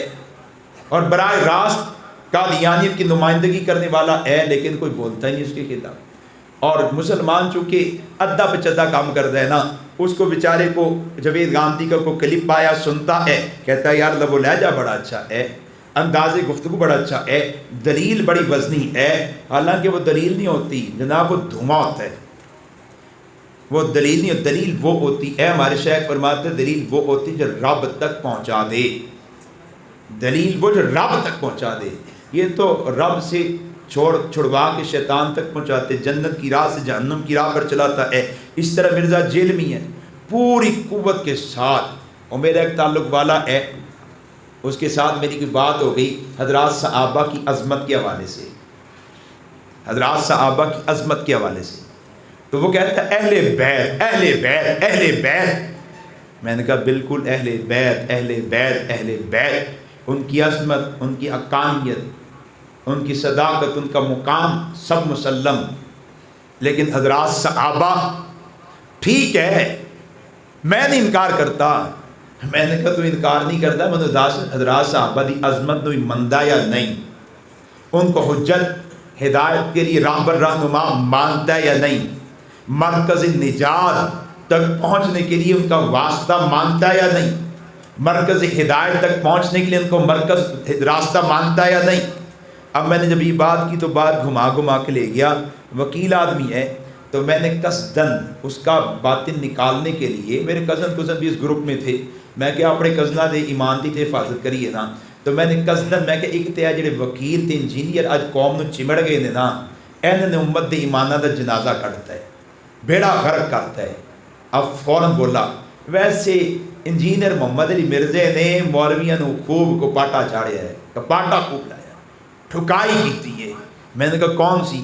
S1: اور براہ راست قادیانیت کی نمائندگی کرنے والا ہے، لیکن کوئی بولتا ہی نہیں اس کے خلاف. اور مسلمان چونکہ ادھا پچھدا کام کرتا ہے نا، اس کو بیچارے کو جاوید غامدی کا کوئی کلپ آیا سنتا ہے، کہتا ہے یار لب و لہجہ بڑا اچھا ہے، انداز گفتگو بڑا اچھا ہے، دلیل بڑی وزنی ہے. حالانکہ وہ دلیل نہیں ہوتی جناب، وہ دھواں ہوتا ہے. وہ دلیل نہیں، دلیل وہ ہوتی ہے، ہمارے شیخ فرماتے ہیں دلیل وہ ہوتی جو رب تک پہنچا دے، دلیل وہ جو رب تک پہنچا دے. یہ تو رب سے چھڑوا کے شیطان تک پہنچاتے، جنت کی راہ سے جہنم کی راہ پر چلاتا ہے۔ اس طرح مرزا جیلمی ہے، پوری قوت کے ساتھ۔ اور میرا ایک تعلق والا ہے، اس کے ساتھ میری کوئی بات ہو گئی حضرات صحابہ کی عظمت کے حوالے سے، حضرات صحابہ کی عظمت کے حوالے سے، تو وہ کہتا ہے اہل بیت اہل بیت اہل بیت۔ میں نے کہا بالکل اہل بیت اہل بیت اہل بیت، ان کی عظمت، ان کی حقانیت، ان کی صداقت، ان کا مقام سب مسلم، لیکن حضرات صحابہ ٹھیک ہے، میں نہیں انکار کرتا۔ میں نے کہا تو انکار نہیں کرتا، میں نے دس حضرات صحابہ دی عظمت نو مندہ یا نہیں، ان کو حجت ہدایت کے لیے راہبر رہنما مانتا ہے یا نہیں، مرکز نجات تک پہنچنے کے لیے ان کا واسطہ مانتا ہے یا نہیں، مرکز ہدایت تک پہنچنے کے لیے ان کو مرکز راستہ مانتا ہے یا نہیں۔ اب میں نے جب یہ بات کی تو بات گھما کے لے گیا، وکیل آدمی ہے، تو میں نے قصدن اس کا باطن نکالنے کے لیے، میرے کزن بھی اس گروپ میں تھے، میں کہ اپنے کزنہ دے ایمان دی تے حفاظت کریے نا، تو میں نے قصدن میں کہ ایک تے جڑے وکیل تے انجینئر اج قوم نو چمڑ گئے نے نا، انہوں نے امت دے ایمانہ دا جنازہ کٹتا ہے، بیڑا غرق کرتا ہے۔ اب فوراً بولا ویسے انجینئر محمد علی مرزے نے مولویاں نو خوب کو پاٹا چاڑیا ہے، پاٹا خوب لایا، ٹھکائی کیتی ہے۔ میں نے کہا کون سی؟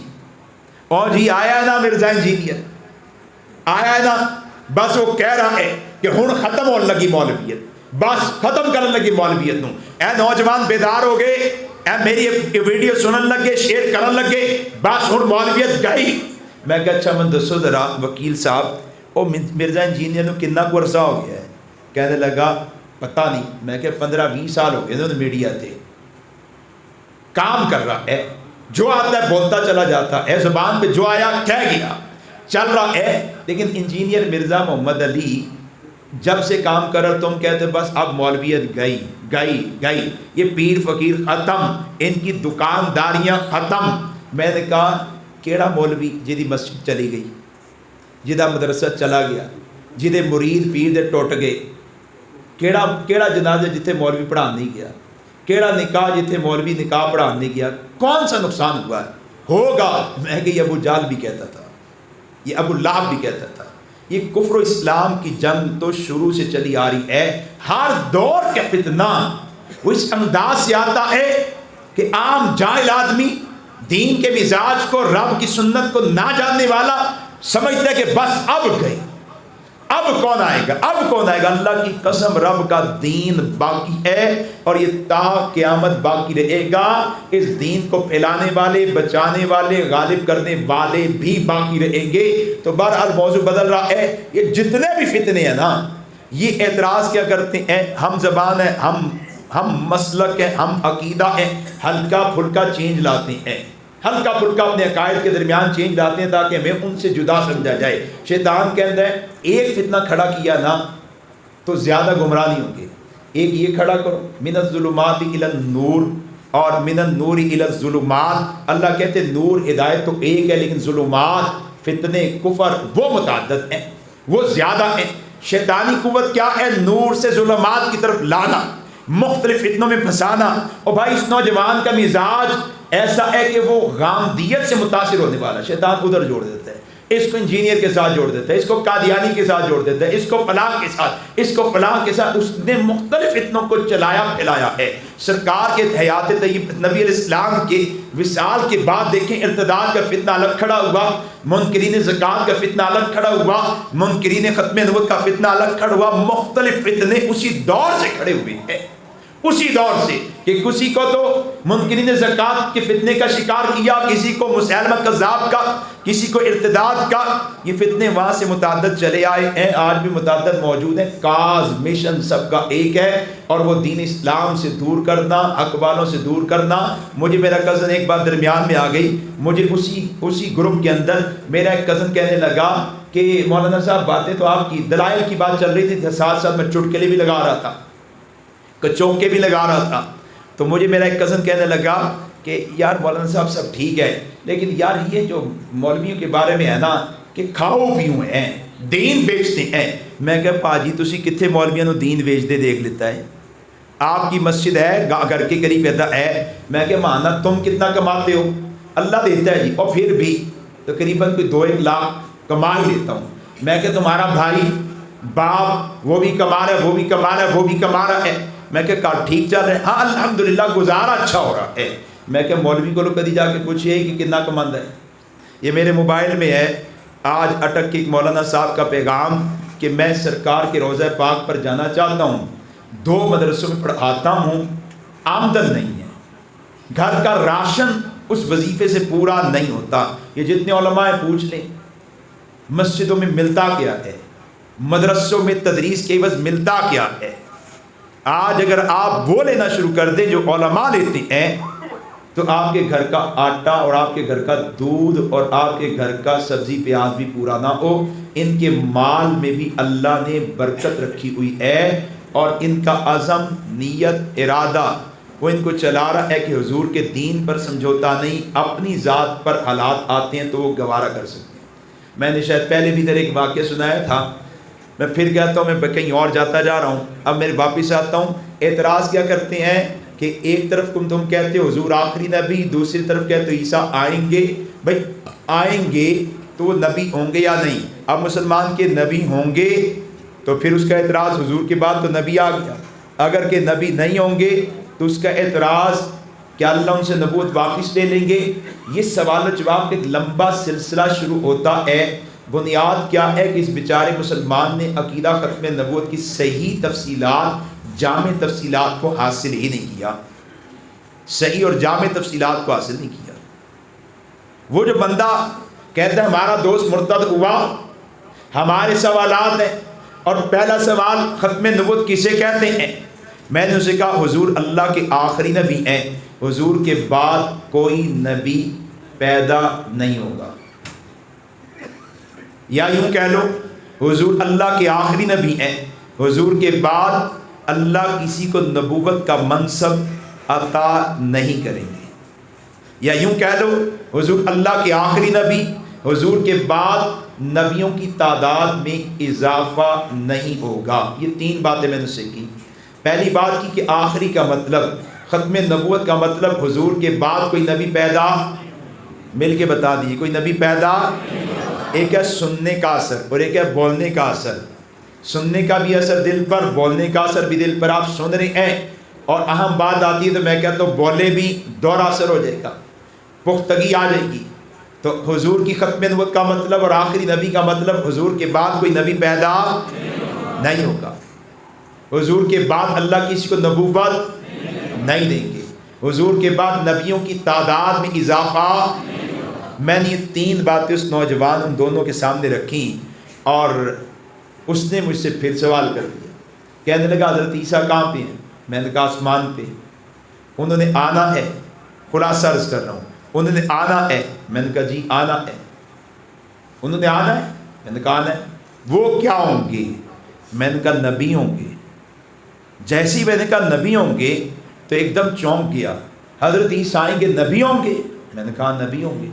S1: اور جی آیا نا مرزا انجینئر آیا نا، بس وہ کہہ رہا ہے کہ ہن ختم ہونے لگی مولویت، بس ختم کرنے لگی مولویت نو، اے نوجوان بیدار ہو گئے، اے میری ویڈیو سنن لگے، شیئر کرن لگے، بس ہن مولویت گئی۔ میں کہا اچھا من دسو ذرا وکیل صاحب، او مرزا انجینئر نو کتنا کو عرصہ ہو گیا ہے؟ کہنے لگا پتہ نہیں۔ میں کہ 15-20 سال ہو گئے انہوں میڈیا تے کام کر رہا ہے، جو آتا ہے بولتا چلا جاتا ہے، زبان پہ جو آیا کہہ گیا، چل رہا ہے۔ لیکن انجینئر مرزا محمد علی جب سے کام کر رہا، تم کہتے بس اب مولویت گئی گئی گئی، یہ پیر فقیر ختم، ان کی دکانداریاں ختم۔ میں نے کہا کیڑا مولوی جدی مسجد چلی گئی، جدہ مدرسہ چلا گیا، جدے مرید پیر دے ٹوٹ گئے، کیڑا جنازہ جتھے مولوی پڑھان نہیں گیا، کیڑا نکاح جتھے مولوی نکاح پڑھان نہیں گیا، کون سا نقصان ہوا ہے؟ ہوگا۔ میں کہ یہ ابو جہل بھی کہتا تھا، یہ ابو لہب بھی کہتا تھا۔ یہ کفر و اسلام کی جنگ تو شروع سے چلی آ رہی ہے۔ ہر دور کے فتنہ وہ اس انداز سے آتا ہے کہ عام جاہل آدمی دین کے مزاج کو، رب کی سنت کو نہ جاننے والا سمجھتا ہے کہ بس اب گئی، اب کون آئے گا، اب کون آئے گا۔ اللہ کی قسم رب کا دین باقی ہے اور یہ تا قیامت باقی رہے گا۔ اس دین کو پھیلانے والے، بچانے والے، غالب کرنے والے بھی باقی رہیں گے۔ تو بہرحال موضوع بدل رہا ہے۔ یہ جتنے بھی فتنے ہیں نا، یہ اعتراض کیا کرتے ہیں، ہم زبان ہیں، ہم مسلک ہیں، ہم عقیدہ ہیں، ہلکا پھلکا چینج لاتے ہیں، ہلکا پھلکا اپنے عقائد کے درمیان چینج لاتے ہیں تاکہ ہمیں ان سے جدا سمجھا جائے۔ شیطان کے اندر ایک فتنہ کھڑا کیا نا تو زیادہ گمراہ نہیں ہوں گے۔ ایک یہ کھڑا کرو من الظلمات الی النور اور من النور الی الظلمات۔ اللہ کہتے نور ہدایت تو ایک ہے، لیکن ظلمات، فتنے، کفر وہ متعدد ہیں، وہ زیادہ ہیں۔ شیطانی قوت کیا ہے؟ نور سے ظلمات کی طرف لانا، مختلف فتنوں میں پھنسانا۔ اور بھائی اس نوجوان کا مزاج ایسا ہے کہ وہ غامدیت سے متاثر ہونے والا، شیطان ادھر جوڑ دیتا ہے، اس کو انجینئر کے ساتھ جوڑ دیتا ہے، اس کو قادیانی کے ساتھ جوڑ دیتا ہے، اس کو فلاں کے ساتھ، اس کو فلاں کے ساتھ۔ اس نے مختلف فتنوں کو چلایا پھیلایا ہے۔ سرکار کے حیات طیب نبی علیہ السلام کے وصال کے بعد دیکھیں ارتداد کا فتنہ الگ کھڑا ہوا، منکرین زکوٰۃ کا فتنہ الگ کھڑا ہوا، منکرین ختم نبوت کا فتنہ الگ کھڑا ہوا۔ مختلف فتنے اسی دور سے کھڑے ہوئے ہیں، اسی دور سے کہ کسی کو تو منکرین زکوٰۃ کے فتنے کا شکار کیا، کسی کو مسیلمہ کذاب کا، کسی کو ارتداد کا۔ یہ فتنے وہاں سے متعدد چلے آئے ہیں، آج بھی متعدد موجود ہیں۔ کاز مشن سب کا ایک ہے اور وہ دین اسلام سے دور کرنا، حق والوں سے دور کرنا۔ مجھے میرا کزن ایک بار درمیان میں آ گئی، مجھے اسی گروپ کے اندر میرا ایک کزن کہنے لگا کہ مولانا صاحب باتیں تو آپ کی دلائل کی بات چل رہی تھی، ساتھ ساتھ میں چٹکلے بھی لگا رہا تھا، چونکے بھی لگا رہا تھا۔ تو مجھے میرا ایک کزن کہنے لگا کہ یار مولانا صاحب سب ٹھیک ہے، لیکن یار یہ جو مولویوں کے بارے میں ہے نا کہ کھاؤ پیوں ہیں، دین بیچتے ہیں۔ میں کہا پاجی تسی کتنے مولویوں نو دین بیچتے دیکھ لیتا ہے؟ آپ کی مسجد ہے، گھر کے قریب ہے۔ میں کہ مانا تم کتنا کماتے ہو؟ اللہ دیتا ہے جی، اور پھر بھی تقریباً کوئی 2-1 لاکھ کما ہی لیتا ہوں میں کہ تمہارا بھائی باپ وہ بھی کما رہا ہے، وہ بھی کما رہا ہے، وہ بھی کما رہا ہے، میں کہ کار ٹھیک چل رہا ہے، ہاں الحمدللہ گزارا اچھا ہو رہا ہے، میں کہ مولوی کو کدی جا کے پوچھئے کہ کتنا کماندا ہے؟ یہ میرے موبائل میں ہے آج اٹک کے ایک مولانا صاحب کا پیغام کہ میں سرکار کے روضہ پاک پر جانا چاہتا ہوں، 2 مدرسوں میں پڑھاتا ہوں، آمدن نہیں ہے، گھر کا راشن اس وظیفے سے پورا نہیں ہوتا۔ یہ جتنے علماء ہیں پوچھ لیں، مسجدوں میں ملتا کیا ہے، مدرسوں میں تدریس کے عوض ملتا کیا ہے؟ آج اگر آپ وہ لینا شروع کر دیں جو علماء لیتے ہیں تو آپ کے گھر کا آٹا اور آپ کے گھر کا دودھ اور آپ کے گھر کا سبزی پیاز بھی پورا نہ ہو۔ ان کے مال میں بھی اللہ نے برکت رکھی ہوئی ہے، اور ان کا عزم، نیت، ارادہ وہ ان کو چلا رہا ہے کہ حضور کے دین پر سمجھوتا نہیں، اپنی ذات پر حالات آتے ہیں تو وہ گوارا کر سکتے ہیں۔ میں نے شاید پہلے بھی ادھر ایک واقعہ سنایا تھا، میں پھر کہتا ہوں میں کہیں اور جاتا جا رہا ہوں، اب میرے واپس آتا ہوں۔ اعتراض کیا کرتے ہیں کہ ایک طرف تم کہتے ہو حضور آخری نبی، دوسری طرف کہتے ہو عیسیٰ آئیں گے۔ بھائی آئیں گے تو وہ نبی ہوں گے یا نہیں؟ اب مسلمان کے نبی ہوں گے تو پھر اس کا اعتراض حضور کے بعد تو نبی آ گیا، اگر کہ نبی نہیں ہوں گے تو اس کا اعتراض کیا اللہ ان سے نبوت واپس لے لیں گے؟ یہ سوال و جواب ایک لمبا سلسلہ شروع ہوتا ہے۔ بنیاد کیا ہے کہ اس بیچارے مسلمان نے عقیدہ ختم نبوت کی صحیح تفصیلات، جامع تفصیلات کو حاصل ہی نہیں کیا، صحیح اور جامع تفصیلات کو حاصل نہیں کیا۔ وہ جو بندہ کہتا ہے ہمارا دوست مرتد ہوا، ہمارے سوالات ہیں، اور پہلا سوال ختم نبوت کسے کہتے ہیں؟ میں نے اسے کہا حضور اللہ کے آخری نبی ہیں، حضور کے بعد کوئی نبی پیدا نہیں ہوگا، یا یوں کہہ لو حضور اللہ کے آخری نبی ہیں، حضور کے بعد اللہ کسی کو نبوت کا منصب عطا نہیں کریں گے، یا یوں کہہ لو حضور اللہ کے آخری نبی، حضور کے بعد نبیوں کی تعداد میں اضافہ نہیں ہوگا۔ یہ 3 باتیں میں نے سے کی۔ پہلی بات کی کہ آخری کا مطلب، ختم نبوت کا مطلب حضور کے بعد کوئی نبی پیدا، مل کے بتا دیجیے کوئی نبی پیدا۔ ایک ہے سننے کا اثر اور ایک ہے بولنے کا اثر، سننے کا بھی اثر دل پر، بولنے کا اثر بھی دل پر۔ آپ سن رہے ہیں اور اہم بات آتی ہے تو میں کہتا ہوں بولے بھی، دوہرا اثر ہو جائے گا، پختگی آ جائے گی۔ تو حضور کی ختم نبوت کا مطلب اور آخری نبی کا مطلب حضور کے بعد کوئی نبی پیدا نہیں ہوگا، حضور کے بعد اللہ کسی کو نبوت نہیں دیں گے، حضور کے بعد نبیوں کی تعداد میں اضافہ۔ میں نے یہ 3 باتیں اس نوجوان ان دونوں کے سامنے رکھیں، اور اس نے مجھ سے پھر سوال کر دیا، کہنے لگا حضرت عیسیٰ کہاں پہ ہیں؟ میں نے کہا آسمان پہ۔ انہوں نے آنا ہے، خلاصہ عرض کر رہا ہوں، انہوں نے آنا ہے۔ میں نے کہا جی آنا ہے۔ انہوں نے آنا ہے؟ میں نے کہا آنا ہے۔ وہ کیا ہوں گے؟ میں نے کہا نبی ہوں گے۔ جیسے ہی میں نے کہا نبی ہوں گے تو ایک دم چونک گیا، حضرت عیسیٰ آئیں گے نبی ہوں گے؟ میں نے کہا نبی ہوں گے۔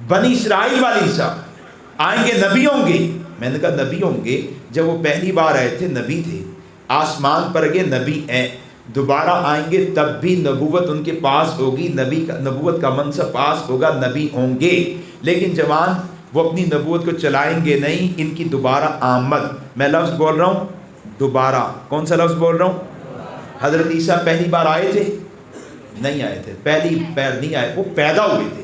S1: بنی اسرائیل والے عیسیٰ آئیں گے نبی ہوں گے؟ میں نے کہا نبی ہوں گے۔ جب وہ پہلی بار آئے تھے نبی تھے، آسمان پر گئے نبی ہیں، دوبارہ آئیں گے تب بھی نبوت ان کے پاس ہوگی، نبوت کا منصب پاس ہوگا، نبی ہوں گے، لیکن جوان وہ اپنی نبوت کو چلائیں گے نہیں۔ ان کی دوبارہ آمد، میں لفظ بول رہا ہوں دوبارہ، کون سا لفظ بول رہا ہوں؟ حضرت عیسیٰ پہلی بار آئے تھے؟ نہیں آئے تھے، پہلی بار نہیں آئے، وہ پیدا ہوئے تھے۔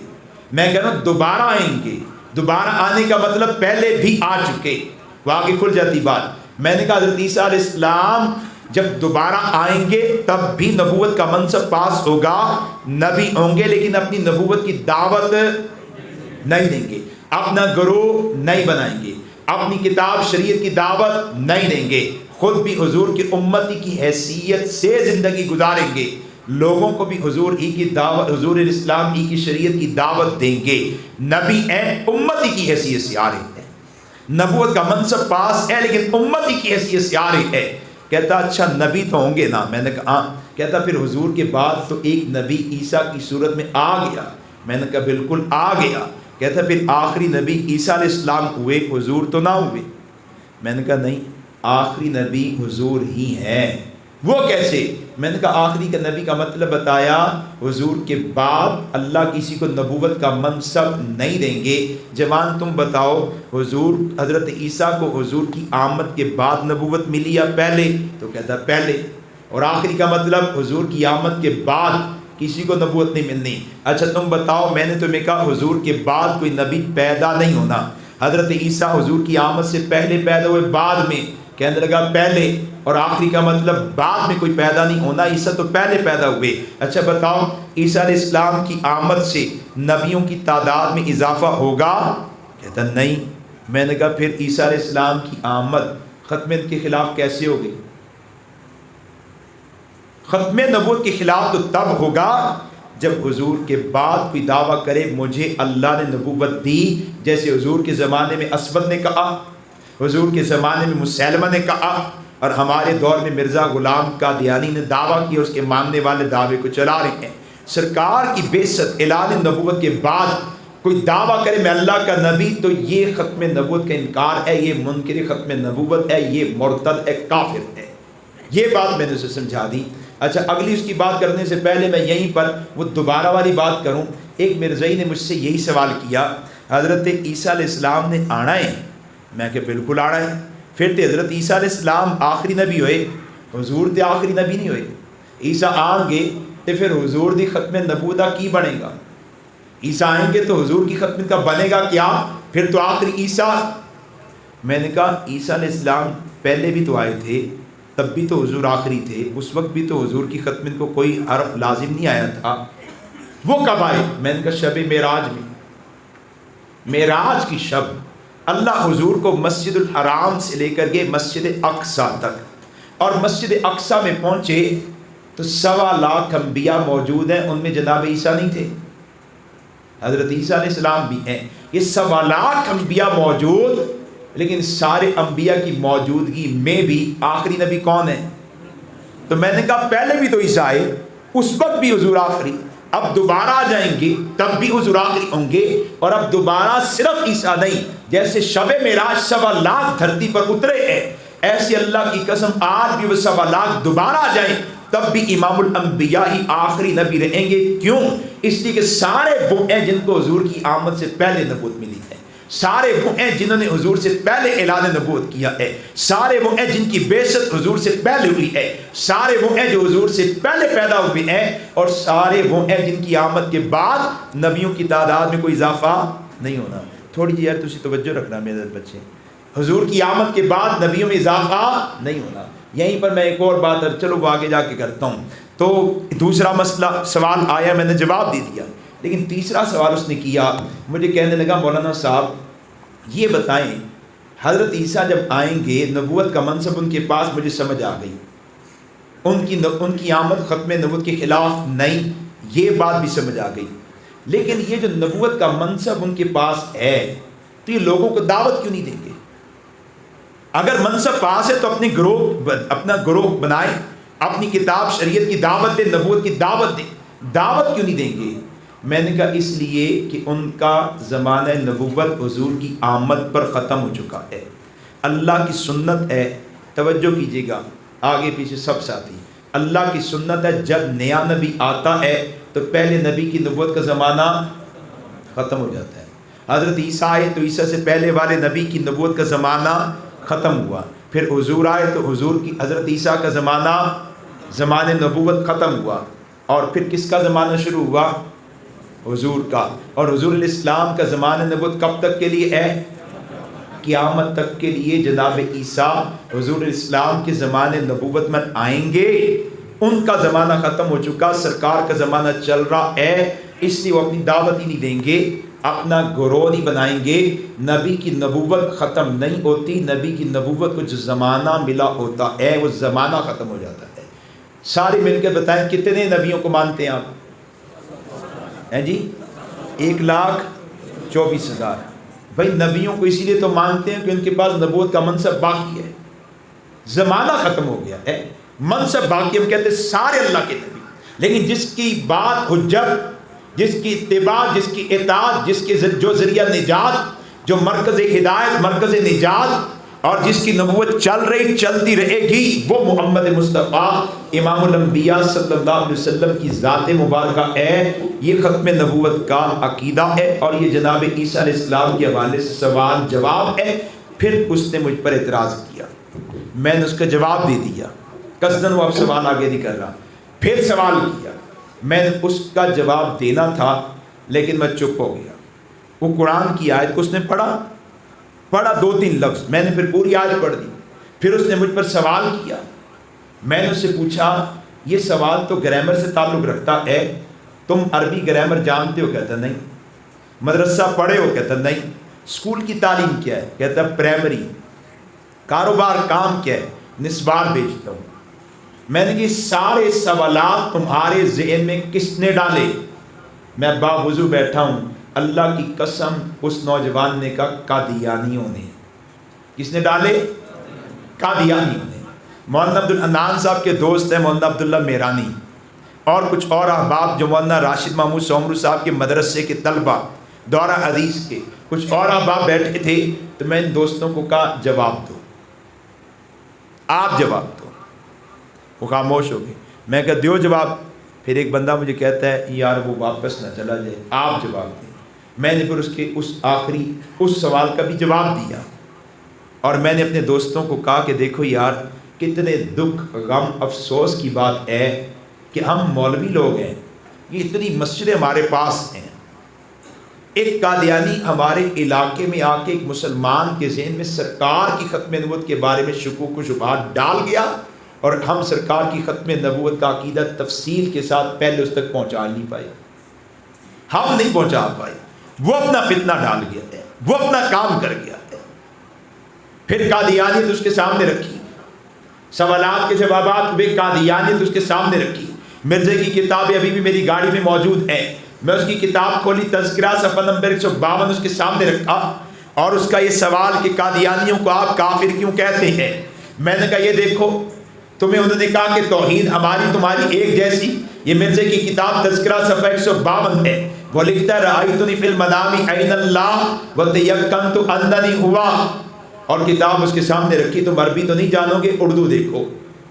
S1: میں کہہ رہا ہوں دوبارہ آئیں گے، دوبارہ آنے کا مطلب پہلے بھی آ چکے، وہ آگے کھل جاتی بات۔ میں نے کہا حضرت عیسیٰ علیہ السلام جب دوبارہ آئیں گے تب بھی نبوت کا منصب پاس ہوگا، نبی ہوں گے، لیکن اپنی نبوت کی دعوت نہیں دیں گے، اپنا گروہ نہیں بنائیں گے، اپنی کتاب شریعت کی دعوت نہیں دیں گے، خود بھی حضور کی امتی کی حیثیت سے زندگی گزاریں گے، لوگوں کو بھی حضور ہی کی دعوت، حضور الاسلام ہی کی شریعت کی دعوت دیں گے۔ نبی ہیں، امتی کی حیثیت سے آ رہے ہیں، نبوت کا منصب پاس ہے لیکن امتی کی حیثیت سے آ رہی ہے۔ کہتا اچھا نبی تو ہوں گے نا؟ میں نے کہا ہاں۔ کہتا پھر حضور کے بعد تو ایک نبی عیسیٰ کی صورت میں آ گیا؟ میں نے کہا بالکل آ گیا۔ کہتا پھر آخری نبی عیسیٰ علیہ السلام ہوئے، حضور تو نہ ہوئے؟ میں نے کہا نہیں، آخری نبی حضور ہی ہیں، وہ کیسے؟ میں نے کہا آخری کا نبی کا مطلب بتایا، حضور کے بعد اللہ کسی کو نبوت کا منصب نہیں دیں گے۔ جوان تم بتاؤ، حضور حضرت عیسیٰ کو حضور کی آمد کے بعد نبوت ملی یا پہلے؟ تو کہتا پہلے۔ اور آخری کا مطلب حضور کی آمد کے بعد کسی کو نبوت نہیں ملنی۔ اچھا تم بتاؤ، میں نے تمہیں کہا حضور کے بعد کوئی نبی پیدا نہیں ہونا، حضرت عیسیٰ حضور کی آمد سے پہلے پیدا ہوئے بعد میں؟ کہنے لگا پہلے۔ اور آخری کا مطلب بعد میں کوئی پیدا نہیں ہونا، عیسیٰ تو پہلے پیدا ہوئے۔ اچھا بتاؤ، عیسیٰ علیہ السلام کی آمد سے نبیوں کی تعداد میں اضافہ ہوگا؟ کہتا نہیں۔ میں نے کہا پھر عیسیٰ علیہ السلام کی آمد ختم کے خلاف کیسے ہوگی؟ ختم نبوت کے خلاف تو تب ہوگا جب حضور کے بعد کوئی دعویٰ کرے مجھے اللہ نے نبوت دی، جیسے حضور کے زمانے میں اسود نے کہا، حضور کے زمانے میں مسیلمہ نے کہا، اور ہمارے دور میں مرزا غلام قادیانی نے دعویٰ کیا، اس کے ماننے والے دعوے کو چلا رہے ہیں۔ سرکار کی بعثت اعلان نبوت کے بعد کوئی دعویٰ کرے میں اللہ کا نبی، تو یہ ختم نبوت کا انکار ہے، یہ منکر ختم نبوت ہے، یہ مرتد ہے، کافر ہے۔ یہ بات میں نے اسے سمجھا دی۔ اچھا اگلی اس کی بات کرنے سے پہلے میں یہیں پر وہ دوبارہ والی بات کروں۔ ایک مرزائی نے مجھ سے یہی سوال کیا، حضرت عیسیٰ علیہ السلام نے آنا ہے؟ میں کہ بالکل آنا ہے۔ پھر تو حضرت عیسیٰ علیہ السلام آخری نبی ہوئے، حضور تے آخری نبی نہیں ہوئے۔ عیسیٰ آئیں گے تو پھر حضور دی ختم نبوت کی بنے گا؟ عیسیٰ آئیں گے تو حضور کی ختم کا بنے گا کیا؟ پھر تو آخری عیسیٰ۔ میں نے کہا عیسیٰ علیہ السلام پہلے بھی تو آئے تھے، تب بھی تو حضور آخری تھے، اس وقت بھی تو حضور کی ختم کو کوئی حرف لازم نہیں آیا تھا۔ وہ کب آئے؟ میں نے کہا شب معراج میں۔ معراج کی شب اللہ حضور کو مسجد الحرام سے لے کر گئے مسجد اقصیٰ تک، اور مسجد اقصیٰ میں پہنچے تو 1.25 لاکھ انبیاء موجود ہیں، ان میں جناب عیسیٰ نہیں تھے، حضرت عیسیٰ علیہ السلام بھی ہیں۔ یہ 1.25 لاکھ انبیاء موجود، لیکن سارے انبیاء کی موجودگی میں بھی آخری نبی کون ہے؟ تو میں نے کہا پہلے بھی تو عیسیٰ آئے، اس وقت بھی حضور آخری، اب دوبارہ آ جائیں گے تب بھی حضور آخری ہوں گے، اور اب دوبارہ صرف عیسیٰ نہیں، جیسے شب معراج 1.25 لاکھ دھرتی پر اترے ہیں، ایسے اللہ کی قسم آج بھی وہ 1.25 لاکھ دوبارہ آ جائیں تب بھی امام الانبیاء ہی آخری نبی رہیں گے۔ کیوں؟ اس لیے کہ سارے وہ ہیں جن کو حضور کی آمد سے پہلے نبوت ملی ہے، سارے وہ ہیں جنہوں نے حضور سے پہلے اعلان نبوت کیا ہے، سارے وہ ہیں جن کی بعثت حضور سے پہلے ہوئی ہے، سارے وہ ہیں جو حضور سے پہلے پیدا ہوئے ہیں، اور سارے وہ ہیں جن کی آمد کے بعد نبیوں کی تعداد میں کوئی اضافہ نہیں ہونا۔ تھوڑی جی یار تسی توجہ رکھنا میرے بچے، حضور کی آمد کے بعد نبیوں میں اضافہ نہیں ہونا۔ یہیں پر میں ایک اور بات چلو وہ آگے جا کے کرتا ہوں۔ تو دوسرا مسئلہ سوال آیا، میں نے جواب دے دیا، لیکن تیسرا سوال اس نے کیا، مجھے کہنے لگا مولانا صاحب یہ بتائیں حضرت عیسیٰ جب آئیں گے نبوت کا منصب ان کے پاس، مجھے سمجھ آ گئی، ان کی آمد ختم نبوت کے خلاف نہیں، یہ بات بھی سمجھ آ گئی، لیکن یہ جو نبوت کا منصب ان کے پاس ہے تو یہ لوگوں کو دعوت کیوں نہیں دیں گے؟ اگر منصب پاس ہے تو اپنا گروہ بنائیں، اپنی کتاب شریعت کی دعوت دیں، نبوت کی دعوت دیں، دعوت کیوں نہیں دیں گے؟ میں نے کہا اس لیے کہ ان کا زمانہ نبوت حضور کی آمد پر ختم ہو چکا ہے۔ اللہ کی سنت ہے، توجہ کیجیے گا آگے پیچھے سب ساتھی، اللہ کی سنت ہے جب نیا نبی آتا ہے تو پہلے نبی کی نبوت کا زمانہ ختم ہو جاتا ہے۔ حضرت عیسیٰ آئے تو عیسیٰ سے پہلے والے نبی کی نبوت کا زمانہ ختم ہوا، پھر حضور آئے تو حضور کی حضرت عیسیٰ کا زمانہ نبوت ختم ہوا، اور پھر کس کا زمانہ شروع ہوا؟ حضور کا۔ اور حضور علیہ السلام کا زمانہ نبوت کب تک کے لیے ہے؟ قیامت تک کے لیے۔ جناب عیسیٰ حضور علیہ السلام کے زمانے نبوت میں آئیں گے، ان کا زمانہ ختم ہو چکا، سرکار کا زمانہ چل رہا ہے، اس لیے وہ اپنی دعوت ہی نہیں دیں گے، اپنا گروہ نہیں بنائیں گے۔ نبی کی نبوت ختم نہیں ہوتی، نبی کی نبوت کو جو زمانہ ملا ہوتا ہے وہ زمانہ ختم ہو جاتا ہے۔ سارے مل کے بتائیں کتنے نبیوں کو مانتے ہیں آپ؟ ہیں جی 1,24,000۔ بھائی نبیوں کو اسی لیے تو مانتے ہیں کہ ان کے پاس نبوت کا منصب باقی ہے، زمانہ ختم ہو گیا ہے، منصب باقی۔ ہم کہتے ہیں سارے اللہ کے نبی، لیکن جس کی بات حجت، جس کی اتباع، جس کی اطاعت، جس کے جو ذریعہ نجات، جو مرکز ہدایت، مرکز نجات، اور جس کی نبوت چل رہی چلتی رہے گی وہ محمد مصطفیٰ امام الانبیاء صلی اللہ علیہ وسلم کی ذات مبارکہ ہے۔ یہ ختم نبوت کا عقیدہ ہے اور یہ جناب عیسیٰ علیہ السلام کے حوالے سے سوال جواب ہے۔ پھر اس نے مجھ پر اعتراض کیا، میں نے اس کا جواب دے دیا، قصداً وہ اب سوال آگے نہیں کر رہا، پھر سوال کیا، میں نے اس کا جواب دینا تھا لیکن میں چپ ہو گیا۔ وہ قرآن کی آیت کو اس نے پڑھا 2-3 لفظ، میں نے پھر پوری آیت پڑھ دی، پھر اس نے مجھ پر سوال کیا۔ میں نے اس سے پوچھا یہ سوال تو گرامر سے تعلق رکھتا ہے، تم عربی گرامر جانتے ہو؟ کہتا نہیں۔ مدرسہ پڑھے ہو؟ کہتا نہیں۔ اسکول کی تعلیم کیا ہے؟ کہتا پرائمری۔ کاروبار کام کیا ہے؟ نسوار بیچتا ہوں۔ میں نے کہا سارے سوالات تمہارے ذہن میں کس نے ڈالے؟ میں باوضو بیٹھا ہوں، اللہ کی قسم اس نوجوان نے کہا قادیانیوں نے۔ کس نے ڈالے؟ قادیانیوں نے۔ مولانا عبدالحنان صاحب کے دوست ہیں مولانا عبداللہ میرانی اور کچھ اور احباب جو مولانا راشد محمود سومرو صاحب کے مدرسے کے طلبہ دورہ حدیث کے کچھ اور احباب بیٹھے تھے، تو میں ان دوستوں کو کہا جواب دو، آپ جواب دو۔ وہ خاموش ہو گئے۔ میں کہا دیو جواب۔ پھر ایک بندہ مجھے کہتا ہے یار وہ واپس نہ چلا جائے، آپ جواب دیں۔ میں نے پھر اس سوال کا بھی جواب دیا اور میں نے اپنے دوستوں کو کہا کہ دیکھو یار کتنے دکھ غم افسوس کی بات ہے کہ ہم مولوی لوگ ہیں، یہ اتنی مسجدیں ہمارے پاس ہیں، ایک قادیانی ہمارے علاقے میں آ کے ایک مسلمان کے ذہن میں سرکار کی ختم نبوت کے بارے میں شکوک و شبہات ڈال گیا اور ہم سرکار کی ختم نبوت کا عقیدہ تفصیل کے ساتھ پہلے اس تک پہنچا نہیں پائے، ہم نہیں پہنچا پائے، وہ اپنا فتنہ ڈال گیا ہے، وہ اپنا کام کر گیا ہے۔ پھر قادیانیت اس کے سامنے رکھی، سوالات کے جوابات ہوئے، قادیانیت اس کے سامنے رکھی۔ مرزے کی کتابیں ابھی بھی میری گاڑی میں موجود ہیں، میں اس کی کتاب کھولی، تذکرہ صفحہ نمبر 152 اس کے سامنے رکھا اور اس کا یہ سوال کہ قادیانیوں کو آپ کافر کیوں کہتے ہیں؟ میں نے کہا یہ دیکھو تمہیں انہوں نے کہا کہ توحید ہماری تمہاری ایک جیسی، یہ مرزے کی کتاب تذکرہ صفحہ 152 ہے، وہ لکھتا ہے رأیتنی فی المنام عین اللہ وتیقنت اننی ہوا، اور کتاب اس کے سامنے رکھی۔ تم عربی تو نہیں جانو گے، اردو دیکھو،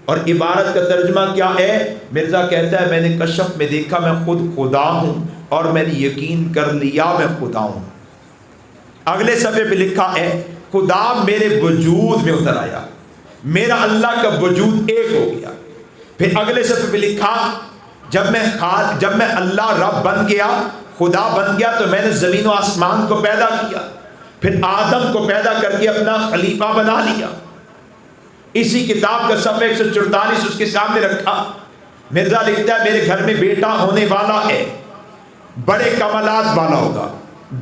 S1: اور عبارت کا ترجمہ کیا ہے؟ مرزا کہتا ہے میں نے کشف میں دیکھا میں خود خدا ہوں اور میں نے یقین کر لیا میں خدا ہوں۔ اگلے صفحے پہ لکھا ہے خدا میرے وجود میں اتر آیا، میرا اللہ کا وجود ایک ہو گیا۔ پھر اگلے صفحے پہ لکھا جب میں اللہ رب بن گیا، خدا بن گیا، تو میں نے زمین و آسمان کو پیدا کیا، پھر آدم کو پیدا کر کے اپنا خلیفہ بنا لیا۔ اسی کتاب کا صفحہ 144 اس کے سامنے رکھا۔ مرزا لکھتا ہے میرے گھر میں بیٹا ہونے والا ہے، بڑے کمالات والا ہوگا،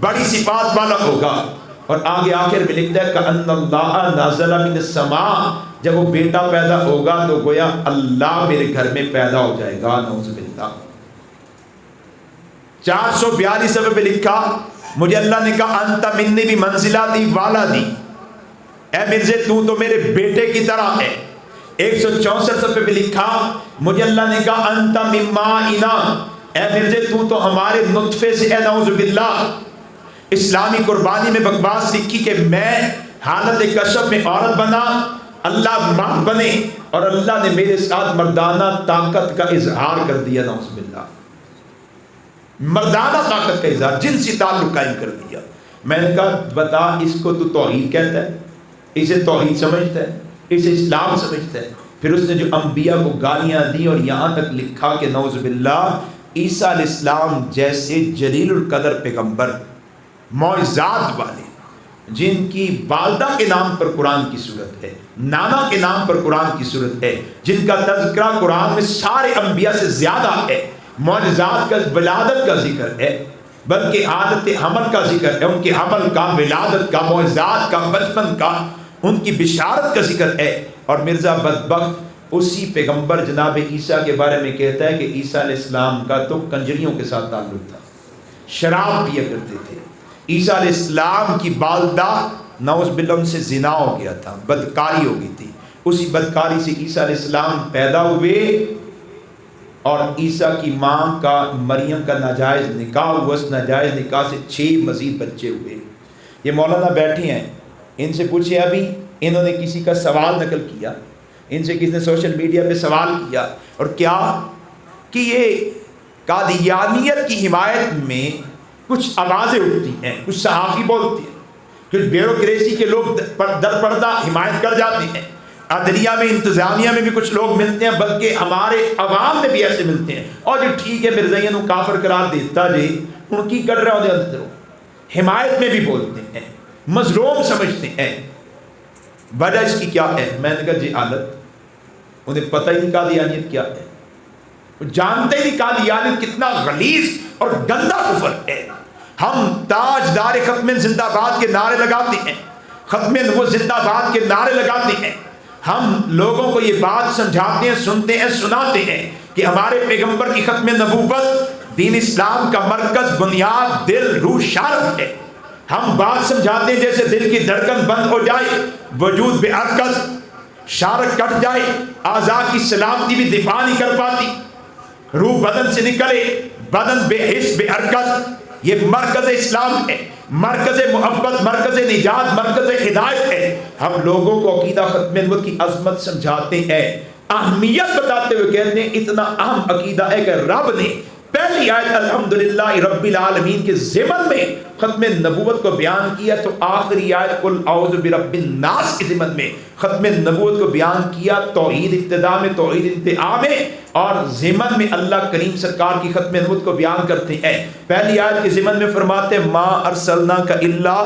S1: بڑی صفات والا ہوگا، اور آگے آخر میں لکھتا ہے کأن اللہ نازل من السماء، جب وہ بیٹا پیدا ہوگا تو گویا اللہ میرے گھر میں پیدا ہو جائے گا، نعوذ باللہ۔ 442 صفحے پہ لکھا مجھے اللہ نے کہا انت منی بمنزلتی والدی، اے مرزے تو میرے بیٹے کی طرح ہے۔ 164 صفحے پہ لکھا مجھے اللہ نے کہا انت من مائنا، اے مرزے تو ہمارے نطفے سے، اے نعوذ باللہ۔ اسلامی قربانی میں بکواس لکھی کہ میں حالت کشف میں عورت بنا، اللہ مرد بنے، اور اللہ نے میرے ساتھ مردانہ طاقت کا اظہار کر دیا، نعوذ باللہ، مردانہ طاقت کا اظہار، جنسی تعلق قائم کر دیا۔ میں نے کہا بتا اس کو تو توحید کہتا ہے، اسے توحید سمجھتا ہے، اسے اسلام سمجھتا ہے؟ پھر اس نے جو انبیاء کو گالیاں دی اور یہاں تک لکھا کہ نعوذ باللہ عیسیٰ علیہ السلام جیسے جلیل القدر پیغمبر، معجزات والے، جن کی والدہ کے نام پر قرآن کی صورت ہے، نانا کے نام پر قرآن کی صورت ہے، جن کا تذکرہ قرآن میں سارے انبیاء سے زیادہ ہے، معجزات کا، ولادت کا ذکر ہے، بلکہ عادت حمل کا ذکر ہے، ان کے حمل کا، ولادت کا، معجزات کا، بچپن کا، ان کی بشارت کا ذکر ہے۔ اور مرزا بدبخت اسی پیغمبر جناب عیسیٰ کے بارے میں کہتا ہے کہ عیسیٰ علیہ السلام کا تو کنجریوں کے ساتھ تعلق تھا، شراب پیا کرتے تھے۔ عیسیٰ علیہ السلام کی والدہ نعوذ باللہ ان سے زنا ہو گیا تھا، بدکاری ہو گئی تھی، اسی بدکاری سے عیسیٰ علیہ السلام پیدا ہوئے اور عیسیٰ کی ماں کا مریم کا ناجائز نکاح ہوا، اس ناجائز نکاح سے 6 مزید بچے ہوئے۔ یہ مولانا بیٹھے ہیں، ان سے پوچھے ابھی انہوں نے کسی کا سوال نقل کیا، ان سے کسی نے سوشل میڈیا پہ سوال کیا، اور کیا کہ یہ قادیانیت کی حمایت میں کچھ آوازیں اٹھتی ہیں، کچھ صحافی بولتے ہیں، کچھ بیوروکریسی کے لوگ در پردہ حمایت کر جاتے ہیں، عدلیہ میں انتظامیہ میں بھی کچھ لوگ ملتے ہیں، بلکہ ہمارے عوام میں بھی ایسے ملتے ہیں، اور جو ٹھیک ہے مرزائیوں کو کافر قرار دیتا جی ان کی کر رہے ہوتے اندروں حمایت میں بھی بولتے ہیں، مظلوم سمجھتے ہیں۔ وجہ اس کی کیا ہے؟ میں نے کہا جی حالت انہیں پتہ ہی نہیں قادیانیت کیا ہے، وہ جانتے ہی نہیں قادیانیت کتنا غلیظ اور گندا کفر ہے۔ ہم تاجدار ختم زندہ باد کے نعرے لگاتے ہیں، ختم نبوت زندہ باد کے نعرے لگاتے ہیں، ہم لوگوں کو یہ بات سمجھاتے ہیں، سنتے ہیں، سناتے ہیں کہ ہمارے پیغمبر کی ختم نبوت دین اسلام کا مرکز، بنیاد، دل، روح، شارت ہے۔ ہم بات سمجھاتے ہیں جیسے دل کی دھڑکن بند ہو جائے، وجود بے حرکت، شارت کٹ جائے، اعضاء کی سلامتی بھی دفاع نہیں کر پاتی، روح بدن سے نکلے، بدن بے حس بے حرکت۔ یہ مرکز اسلام ہے، مرکز محبت، مرکز نجات، مرکز ہدایت ہے۔ ہم لوگوں کو عقیدہ ختم نبوت کی عظمت سمجھاتے ہیں، اہمیت بتاتے ہوئے کہتے ہیں اتنا اہم عقیدہ ہے کہ رب نے پہلی آیت الحمدللہ رب العالمین کے ضمن میں ختم نبوت کو بیان کیا، تو آخری آیت قل اعوذ برب الناس کے ضمن میں ختم نبوت کو بیان کیا، توحید ابتدا میں، توحید انتہا میں، اور ضمن میں اللہ کریم سرکار کی ختم نبوت کو بیان کرتے ہیں۔ پہلی آیت کے ضمن میں فرماتے ہیں ما ارسلناک الا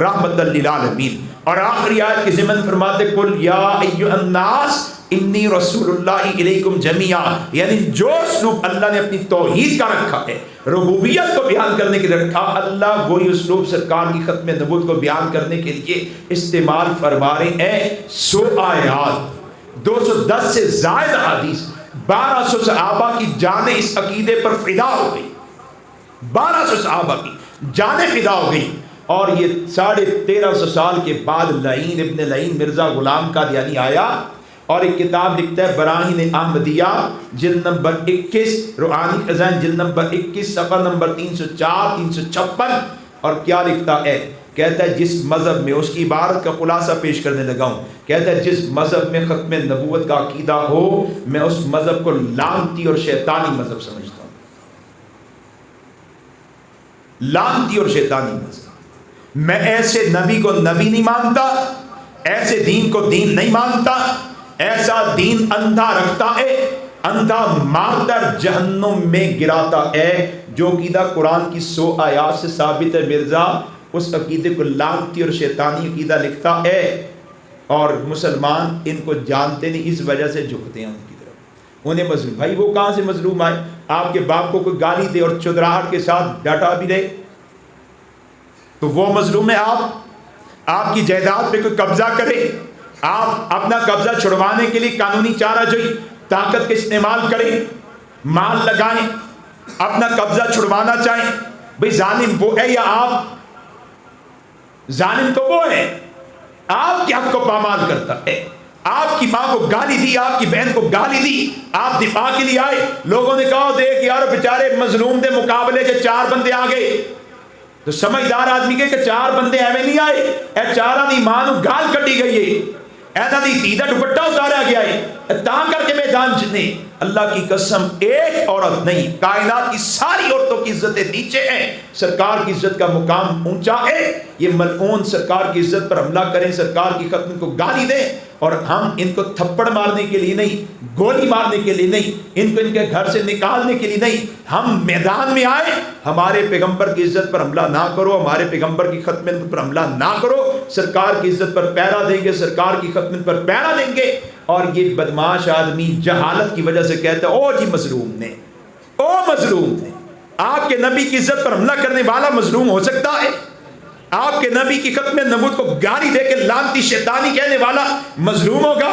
S1: رحمۃ للعالمین، اور آخری آیت کے ضمن فرماتے قل یا ایھا الناس انی رسول اللہ الیکم جمیعا، یعنی جو اسلوب اللہ نے اپنی توحید کا رکھا ہے، ربوبیت کو بیان کرنے کے لیے رکھا، اللہ وہی اسلوب سرکار کی ختم نبوت کو بیان کرنے کے لیے استعمال فرما رہے ہیں۔ 100 آیات، 210 سے زائد حدیث، 1200 صحابہ کی جانیں اس عقیدے پر فدا ہو گئی، 1200 صحابہ کی جانیں فدا ہو گئی، اور یہ 1350 سال کے بعد لعین ابن لعین مرزا غلام قادیانی آیا اور ایک کتاب لکھتا ہے براہین احمدیہ جلد نمبر 21، روحانی خزائن جلد نمبر 21 صفحہ نمبر 304 356، اور کیا لکھتا ہے؟ کہتا ہے جس مذہب میں، اس کی عبارت کا خلاصہ پیش کرنے لگا ہوں، کہتا ہے جس مذہب میں ختم نبوت کا عقیدہ ہو میں اس مذہب کو لعنتی اور شیطانی مذہب سمجھتا ہوں، لعنتی اور شیطانی مذہب۔ میں ایسے نبی کو نبی نہیں مانتا، ایسے دین کو دین نہیں مانتا، ایسا دین اندھا رکھتا ہے، اندھا مار کر جہنم میں گراتا ہے۔ جو عقیدہ قرآن کی 100 آیات سے ثابت ہے، مرزا اس عقیدے کو لعنتی اور شیطانی عقیدہ لکھتا ہے، اور مسلمان ان کو جانتے نہیں، اس وجہ سے جھکتے ہیں ان کی طرف۔ انہیں مظلوم، بھائی وہ کہاں سے مظلوم آئے؟ آپ کے باپ کو کوئی گالی دے اور چودراہٹ کے ساتھ ڈاٹا بھی دے تو وہ مظلوم ہے؟ آپ کی جائیداد پہ کوئی قبضہ کرے، آپ اپنا قبضہ چھڑوانے کے لیے قانونی چارہ جوئی طاقت کے استعمال کریں، مال لگائیں، اپنا قبضہ چھڑوانا چاہیں، بھئی ظالم وہ ہے یا آپ؟ ظالم تو وہ ہے، آپ کے حق کو پامال کرتا ہے۔ آپ کی ماں کو گالی دی، آپ کی بہن کو گالی دی، آپ دفاع کے لیے آئے، لوگوں نے کہا دیکھ یار بیچارے مظلوم دے مقابلے کے 4 بندے آ گئے، تو سمجھدار آدمی کے کہ 4 بندے ایویں نہیں آئے، اے 4 دی ماں نو گال کٹی گئی ہے، اینا دی تیدہ دوپٹہ اتارا گیا ہے، تاں کر کے میدان جتنے۔ اللہ کی قسم ایک عورت نہیں، کائنات کی ساری عورتوں کی عزتیں نیچے ہیں، سرکار کی عزت کا مقام اونچا ہے۔ یہ ملعون سرکار کی عزت پر حملہ کریں، سرکار کی ختم کو گالی دیں، اور ہم ان کو تھپڑ مارنے کے لیے نہیں، گولی مارنے کے لیے نہیں، ان کو ان کے گھر سے نکالنے کے لیے نہیں، ہم میدان میں آئے، ہمارے پیغمبر کی عزت پر حملہ نہ کرو، ہمارے پیغمبر کی ختم پر حملہ نہ کرو، سرکار کی عزت پر پیرا دیں گے، سرکار کی ختم پر پیرا دیں گے۔ اور یہ بدماش آدمی جہالت کی وجہ سے کہتا ہے او جی مظلوم نے، او مظلوم نے۔ آپ کے نبی کی عزت پر حملہ کرنے والا مظلوم ہو سکتا ہے؟ آپ کے نبی کی ختم نبوت کو گالی دے کے لعنتی شیطانی کہنے والا مظلوم ہوگا؟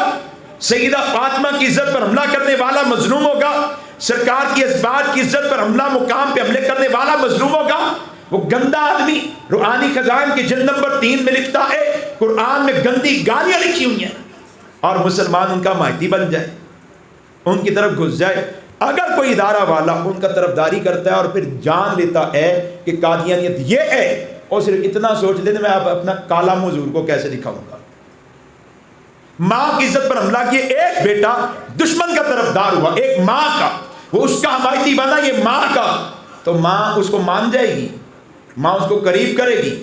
S1: سیدہ فاطمہ کی عزت پر حملہ کرنے والا مظلوم ہوگا؟ سرکار کی ازواج کی عزت پر حملہ مقام پہ حملے کرنے والا مظلوم ہوگا؟ وہ گندا آدمی روحانی خزائن کے جلد نمبر 3 میں لکھتا ہے قرآن میں گندی گالیاں لکھی ہوئی ہیں، اور مسلمان ان کا ماہدی بن جائے، ان کی طرف گھس جائے۔ اگر کوئی ادارہ والا ان کا طرفداری کرتا ہے اور پھر جان لیتا ہے کہ قادیانیت یہ ہے، اور صرف اتنا سوچ لیتے میں اب اپنا کالا منہ حضور کو کیسے دکھاؤں گا، ماں کی عزت پر حملہ کیے. ایک بیٹا دشمن کا طرفدار ہوا، ایک ماں کا، وہ اس کا حمایتی بنا، یہ ماں کا، تو ماں اس کو مان جائے گی، ماں اس کو قریب کرے گی،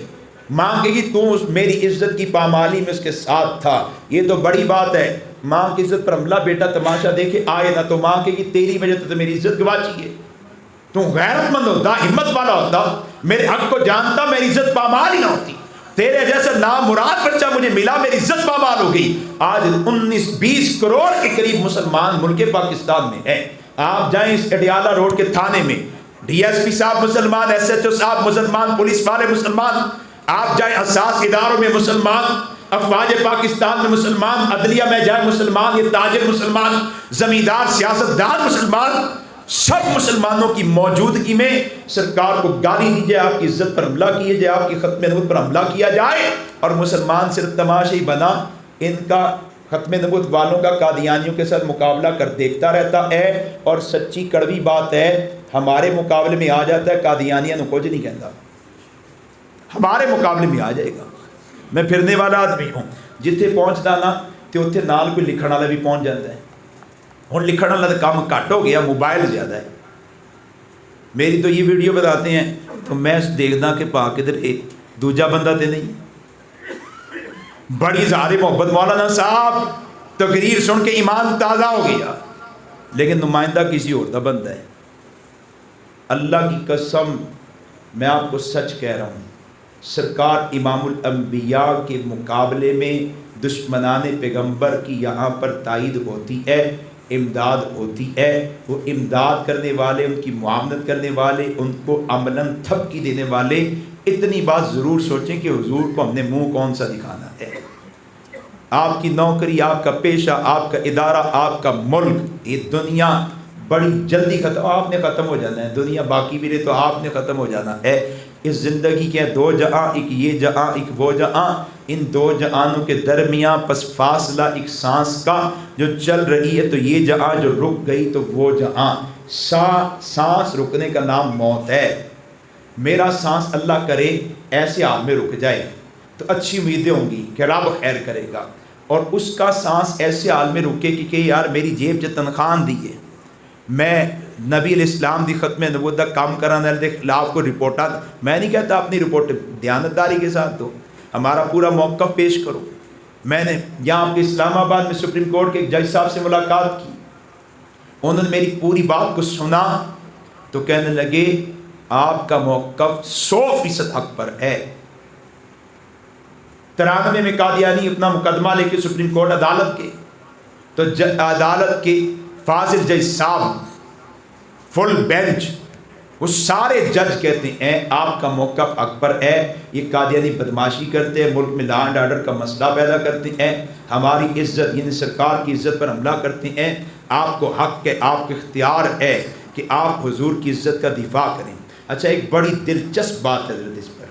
S1: ماں کہے گی تو میری عزت کی پامالی میں اس کے ساتھ تھا. یہ تو بڑی بات ہے. ماں کی عزت پر حملہ بیٹا تماشا دیکھے آئے نہ، تو ماں کہے گی تیری وجہ تو میری عزت گواچی ہے. تو غیرت مند ہوتا، ہمت والا ہوتا، میرے حق کو جانتا، میری عزت پامال ہی نہ ہوتی. تیرے جیسا نامراد بچہ مجھے ملا، میری عزت پامال ہو گئی. آج 19-20 کروڑ کے قریب مسلمان ملک پاکستان میں ہیں. آپ جائیں اس اڈیالہ روڈ کے تھانے میں، ڈی ایس پی صاحب مسلمان، ایس ایچ او صاحب مسلمان، پولیس والے مسلمان. آپ جائیں حساس اداروں میں مسلمان، افواج پاکستان میں مسلمان، عدلیہ میں جائیں مسلمان، یہ تاجر مسلمان، زمیندار سیاستدان مسلمان. سب مسلمانوں کی موجودگی میں سرکار کو گالی دی جائے، آپ کی عزت پر حملہ کیا جائے، آپ کی ختم نبوت پر حملہ کیا جائے، اور مسلمان صرف تماشائی بنا ان کا ختم نبوت والوں کا قادیانیوں کے ساتھ مقابلہ کر دیکھتا رہتا ہے. اور سچی کڑوی بات ہے، ہمارے مقابلے میں آ جاتا ہے قادیانیوں کچھ نہیں کہتا، ہمارے مقابلے میں آ جائے گا. میں پھرنے والا آدمی ہوں، جتنے پہنچتا نا تو اتنے نال کوئی لکھن والا بھی پہنچ جاتا ہے. ہوں لکھن والا تو کام گھٹ ہو گیا، موبائل زیادہ ہے. میری تو یہ ویڈیو بتاتے ہیں تو میں دیکھدا کہ پاک ادھر ایک دوجا بندہ تے نہیں. بڑی اظہار محبت مولانا صاحب، تقریر سن کے ایمان تازہ ہو گیا، لیکن نمائندہ کسی اور کا بندہ ہے. اللہ کی قسم میں آپ کو سچ کہہ رہا ہوں، سرکار امام الانبیاء کے مقابلے میں دشمنان پیغمبر کی یہاں پر تائید ہوتی ہے، امداد ہوتی ہے. وہ امداد کرنے والے، ان کی معاونت کرنے والے، ان کو عملاً تھپکی دینے والے اتنی بات ضرور سوچیں کہ حضور کو ہم نے منہ کون سا دکھانا ہے. آپ کی نوکری، آپ کا پیشہ، آپ کا ادارہ، آپ کا ملک، یہ دنیا بڑی جلدی ختم، آپ نے ختم ہو جانا ہے. دنیا باقی بھی رہے تو آپ نے ختم ہو جانا ہے. اس زندگی کے دو جہاں، ایک یہ جہاں، ایک وہ جہاں. ان دو جہانوں کے درمیان پس فاصلہ ایک سانس کا جو چل رہی ہے، تو یہ جہاں جو رک گئی تو وہ جہاں. سانس رکنے کا نام موت ہے. میرا سانس اللہ کرے ایسے حال میں رک جائے تو اچھی امیدیں ہوں گی کہ رب خیر کرے گا، اور اس کا سانس ایسے حال میں رکے کہ یار میری جیب چ تنخواہ دی ہے، میں نبی علیہ السلام دی ختم نبوت دا کام کرانے والے خلاف کو رپورٹاں، میں نہیں کہتا اپنی رپورٹ دیانتداری کے ساتھ دو، ہمارا پورا موقف پیش کرو. میں نے یہاں پہ اسلام آباد میں سپریم کورٹ کے ایک جج صاحب سے ملاقات کی، انہوں نے میری پوری بات کو سنا تو کہنے لگے آپ کا موقف 100% حق پر ہے. 93 میں قادیانی اپنا مقدمہ لے کے سپریم کورٹ عدالت کے، تو عدالت کے فاضل جج صاحب فل بینچ، وہ سارے جج کہتے ہیں آپ کا موقف حق پر ہے. یہ قادیانی بدماشی کرتے ہیں، ملک میں لا اینڈ آرڈر کا مسئلہ پیدا کرتے ہیں، ہماری عزت یعنی سرکار کی عزت پر حملہ کرتے ہیں. آپ کو حق ہے، آپ کو اختیار ہے کہ آپ حضور کی عزت کا دفاع کریں. اچھا، ایک بڑی دلچسپ بات ہے حضرت اس پر.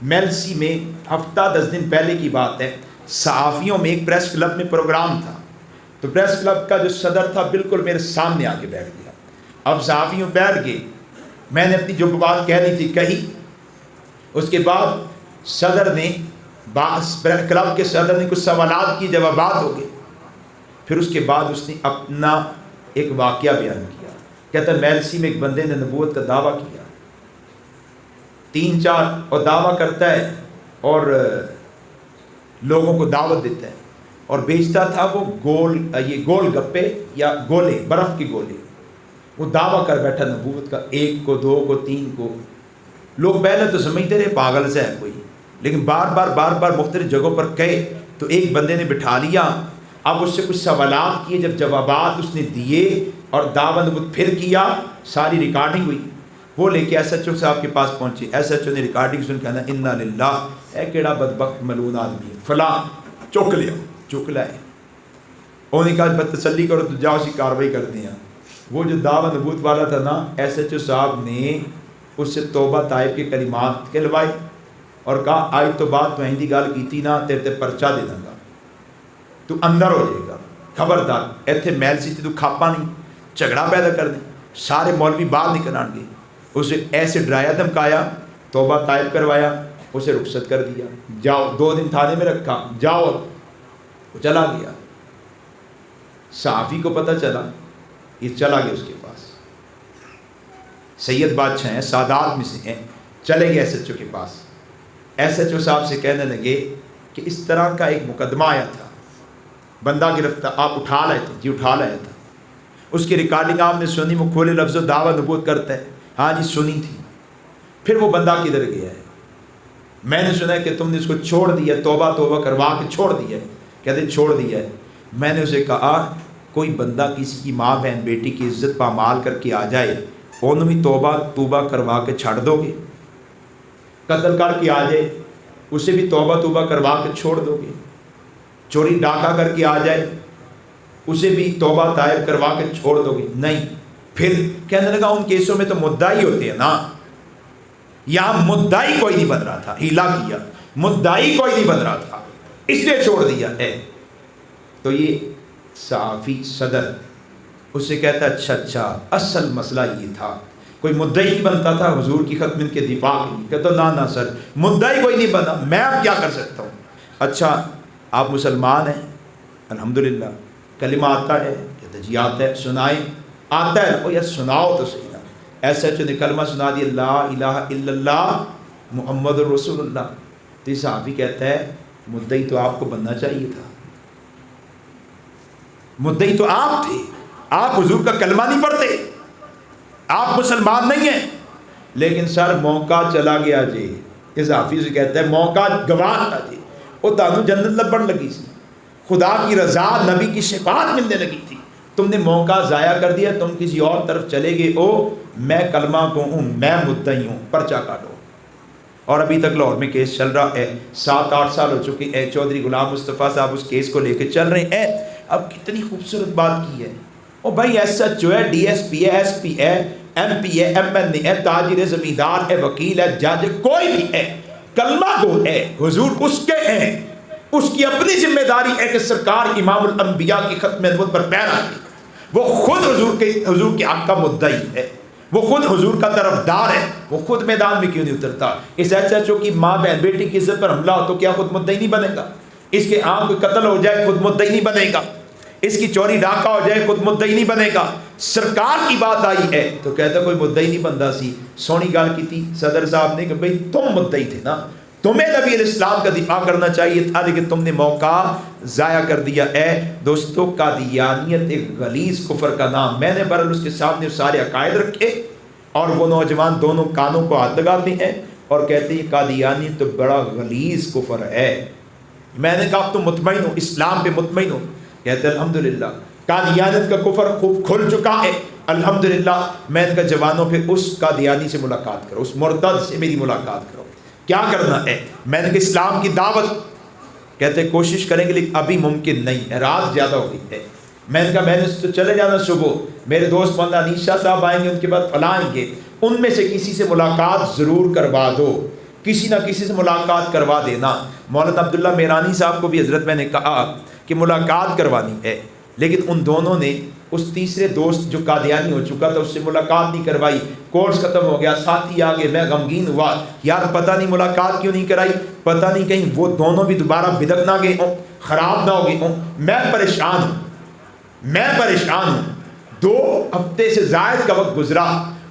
S1: میلسی میں ہفتہ 10 دن پہلے کی بات ہے، صحافیوں میں ایک پریس کلب میں پروگرام تھا، تو پریس کلب کا جو صدر تھا بالکل میرے سامنے آ کے بیٹھ گیا. اب صحافیوں بیٹھ گئے، میں نے اپنی جو بات کہنی تھی کہی. اس کے بعد صدر نے کلب کے صدر نے کچھ سوالات کی، جوابات ہو گئے. پھر اس کے بعد اس نے اپنا ایک واقعہ بیان کیا. کہتا ہے میلسی میں ایک بندے نے نبوت کا دعویٰ کیا، 3-4 اور دعویٰ کرتا ہے اور لوگوں کو دعوت دیتا ہے اور بیچتا تھا وہ گول گپے یا گولے، برف کے گولے. وہ دعویٰ کر بیٹھا نبوت کا، 1 کو 2 کو 3 کو. لوگ پہلے تو سمجھتے رہے پاگل سے ہے کوئی، لیکن بار بار مختلف جگہوں پر کہے تو ایک بندے نے بٹھا لیا. اب اس سے کچھ سوالات کیے، جب جوابات اس نے دیے اور دعوت نبوت پھر کیا، ساری ریکارڈنگ ہوئی. وہ لے کے ایس ایچ او صاحب کے پاس پہنچے. ایس ایچ او نے ریکارڈنگ سن کہنا انا للہ، اے کیڑا بدبخت ملعون آدمی ہے فلاں، چک لائے. انہوں نے کہا تسلی کرو تو جاؤ اسی کاروائی کرتے ہیں. وہ جو دعوت نبوت والا تھا نا، ایس ایچ او صاحب نے اس سے توبہ طائب کے کلمات کہلوائے اور کہا آج تو بات میں ہندی گال کیتی نا، تیرے پرچہ دے دوں گا، تو اندر ہو جائے گا، خبردار. ایتھے محل سی تو کھاپا نہیں، جھگڑا پیدا کر دیں، سارے مولوی باہر نکل آن گے. اسے ایسے ڈرایا دھمکایا، توبہ طائب کروایا، اسے رخصت کر دیا. جاؤ، 2 دن تھانے میں رکھا، جاؤ. وہ چلا گیا، صحافی کو پتہ چلا، یہ چلا گیا اس کے پاس، سید بادشاہ ہیں، سادات میں سے ہیں، چلے گئے ایس ایچ او کے پاس، ایس ایچ او صاحب سے کہنے لگے کہ اس طرح کا ایک مقدمہ آیا تھا، بندہ گرفتار، آپ اٹھا لائے تھے؟ جی اٹھا لایا تھا۔ اس کی ریکارڈنگ آپ نے سنی، وہ کھولے لفظ و دعویٰ نبوت کرتا ہے، ہاں جی سنی تھی۔ پھر وہ بندہ کدھر گیا ہے؟ میں نے سنا ہے کہ تم نے اس کو چھوڑ دیا، توبہ کروا کے چھوڑ دیا ہے۔ کہتے چھوڑ دیا ہے۔ میں نے اسے کہا کوئی بندہ کسی کی ماں بہن بیٹی کی عزت پامال کر کے آ جائے، انہوں بھی توبہ کروا کے چھاڑ دو گے؟ قتل کر کے آ جائے، اسے بھی توبہ کروا کے چھوڑ دو گے؟ چوری ڈاکہ کر کے آ جائے، اسے بھی توبہ طائب کروا کے چھوڑ دو گے؟ نہیں۔ پھر کہنے لگا ان کیسوں میں تو مدعی ہوتے ہیں نا، یہاں مدعی کوئی نہیں بن رہا تھا، ہیلا کیا، مدعی کوئی نہیں بن رہا تھا، اس لیے چھوڑ دیا ہے۔ تو یہ صحافی صدر اس سے کہتا ہے اچھا اصل مسئلہ یہ تھا، کوئی مدعی نہیں بنتا تھا حضور کی ختم کے دفاع کے لیے؟ کہتا نا سر مدعی کوئی نہیں بنا، میں اب کیا کر سکتا ہوں؟ اچھا آپ مسلمان ہیں؟ الحمدللہ۔ کلمہ آتا ہے؟ کہتا جی آتا ہے۔ سنائیں؟ آتا ہے۔ او یار سناؤ تو صحیح نا۔ ایسا نے کلمہ سنا دیا لا الہ الا اللہ محمد رسول اللہ۔ تو یہ صحابی کہتا ہے مدعی تو آپ کو بننا چاہیے تھا، مدعی تو آپ تھے، آپ حضور کا کلمہ نہیں پڑھتے، آپ مسلمان نہیں ہیں۔ لیکن سر موقع چلا گیا جی، اس حافظ سے کہتا ہے موقع گواہ تھا جی، وہ تانوں جنت لبن لگی سی، خدا کی رضا نبی کی شفاعت ملنے لگی تھی، تم نے موقع ضائع کر دیا، تم کسی اور طرف چلے گئے ہو۔ میں کلمہ کو ہوں، میں مدعی ہوں، پرچہ کاٹو۔ اور ابھی تک لاہور میں کیس چل رہا ہے، 7-8 سال ہو چکے ہیں، چودھری غلام مصطفیٰ صاحب اس کیس کو لے کے چل رہے ہیں۔ اب کتنی خوبصورت بات کی ہے، او بھائی ایس ایچ او ہے، ڈی ایس پی ہے، ایس پی ہے، ایم پی ہے، ایم این اے ہے، تاجر ہے، زمیندار ہے، وکیل ہے، جج، کوئی بھی ہے، کلمہ گو ہے، حضور اس کے ہیں، اس کی اپنی ذمہ داری ہے کہ سرکار امام الانبیاء کی ختم نبوت پر پیرا ہے، وہ خود حضور کے حق کا مدعی ہے، وہ خود حضور کا طرفدار ہے، وہ خود میدان میں کیوں نہیں اترتا؟ اس ایس ایچ او کی ماں بہن بیٹی کی عزت پر حملہ ہو تو کیا خود مدعی نہیں بنے گا؟ اس کے آنکھ کو قتل ہو جائے خود مدعی نہیں بنے گا؟ اس کی چوری ڈاکہ ہو جائے خود مدعی نہیں بنے گا؟ سرکار کی بات آئی ہے تو کہتا کوئی مدعی نہیں بنتا سی۔ سونی گال کی تھی صدر صاحب نے کہ بھئی تم مدعی تھے نا، تمہیں نبی علیہ السلام کا دفاع کرنا چاہیے تھا، لیکن تم نے موقع ضائع کر دیا ہے۔ دوستو قادیانیت ایک غلیظ کفر کا نام، میں نے برحال اس کے سامنے سارے عقائد رکھے اور وہ نوجوان دونوں کانوں کو ہاتھ لگاتے ہیں اور کہتے ہیں قادیانیت تو بڑا غلیظ کفر ہے۔ میں نے کہا تم مطمئن ہو، اسلام پہ مطمئن ہو؟ کہتے ہیں الحمدللہ قادیانیت کا کفر خوب کھل چکا ہے الحمدللہ۔ میں نے کہا جوانوں پھر اس قادیانی سے ملاقات کرو، اس مرتد سے میری ملاقات کرو، کیا کرنا ہے؟ میں نے کہا اسلام کی دعوت۔ کہتے ہیں کوشش کریں گے لیکن ابھی ممکن نہیں ہے، رات زیادہ ہو گئی ہے۔ میں نے کہا میں نے تو چلے جانا صبح، میرے دوست مولانا انیشا صاحب آئیں گے، ان کے بعد فلاں آئیں گے، ان میں سے کسی سے ملاقات ضرور کروا دو، کسی نہ کسی سے ملاقات کروا دینا۔ مولانا عبداللہ میرانی صاحب کو بھی حضرت میں نے کہا کہ ملاقات کروانی ہے، لیکن ان دونوں نے اس تیسرے دوست جو قادیانی ہو چکا تھا اس سے ملاقات نہیں کروائی۔ کورس ختم ہو گیا، ساتھی آگے، میں غمگین ہوا، یار پتہ نہیں ملاقات کیوں نہیں کرائی، پتہ نہیں کہیں وہ دونوں بھی دوبارہ بدک نہ گئے ہوں، خراب نہ ہو گئے ہوں۔ میں پریشان ہوں، میں پریشان ہوں۔ 2 ہفتے سے زائد کا وقت گزرا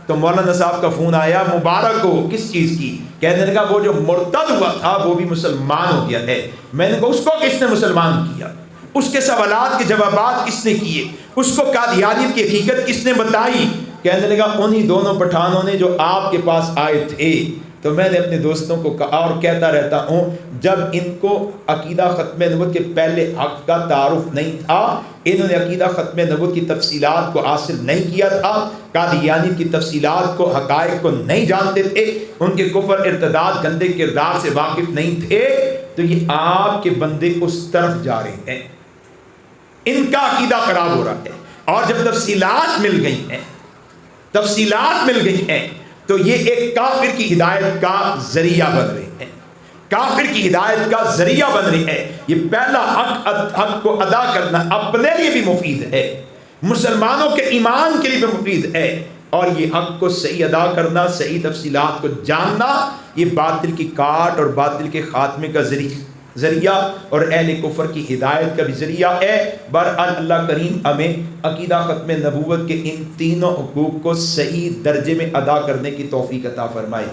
S1: تو مولانا صاحب کا فون آیا، مبارک ہو، کس چیز کی؟ کہنے لگا وہ جو مرتد ہوا تھا وہ بھی مسلمان ہو گیا ہے۔ میں نے کہا اس کو کس نے مسلمان کیا؟ اس کے سوالات کے جوابات کس نے کیے؟ اس کو قادیانیت کی حقیقت کس نے بتائی؟ کہنے لگا انہی دونوں پٹھانوں نے جو آپ کے پاس آئے تھے۔ تو میں نے اپنے دوستوں کو کہا اور کہتا رہتا ہوں، جب ان کو عقیدہ ختم نبوت کے پہلے حق کا تعارف نہیں تھا، انہوں نے عقیدہ ختم نبوت کی تفصیلات کو حاصل نہیں کیا تھا، قادیانیت کی تفصیلات کو، حقائق کو نہیں جانتے تھے، ان کے کفر ارتداد گندے کردار سے واقف نہیں تھے، تو یہ آپ کے بندے اس طرف جا رہے ہیں، ان کا عقیدہ خراب ہو رہا ہے۔ اور جب تفصیلات مل گئی ہیں، تفصیلات مل گئی ہیں تو یہ ایک کافر کی ہدایت کا ذریعہ بن رہے ہیں، کافر کی ہدایت کا ذریعہ بن رہے ہیں۔ یہ پہلا حق کو ادا کرنا اپنے لیے بھی مفید ہے، مسلمانوں کے ایمان کے لیے بھی مفید ہے، اور یہ حق کو صحیح ادا کرنا، صحیح تفصیلات کو جاننا، یہ باطل کی کاٹ اور باطل کے خاتمے کا ذریعہ ذریعہ اور اہل کفر کی ہدایت کا بھی ذریعہ ہے۔ بہرحال اللہ کریم ہمیں عقیدہ ختم نبوت کے ان تینوں حقوق کو صحیح درجے میں ادا کرنے کی توفیق عطا فرمائے۔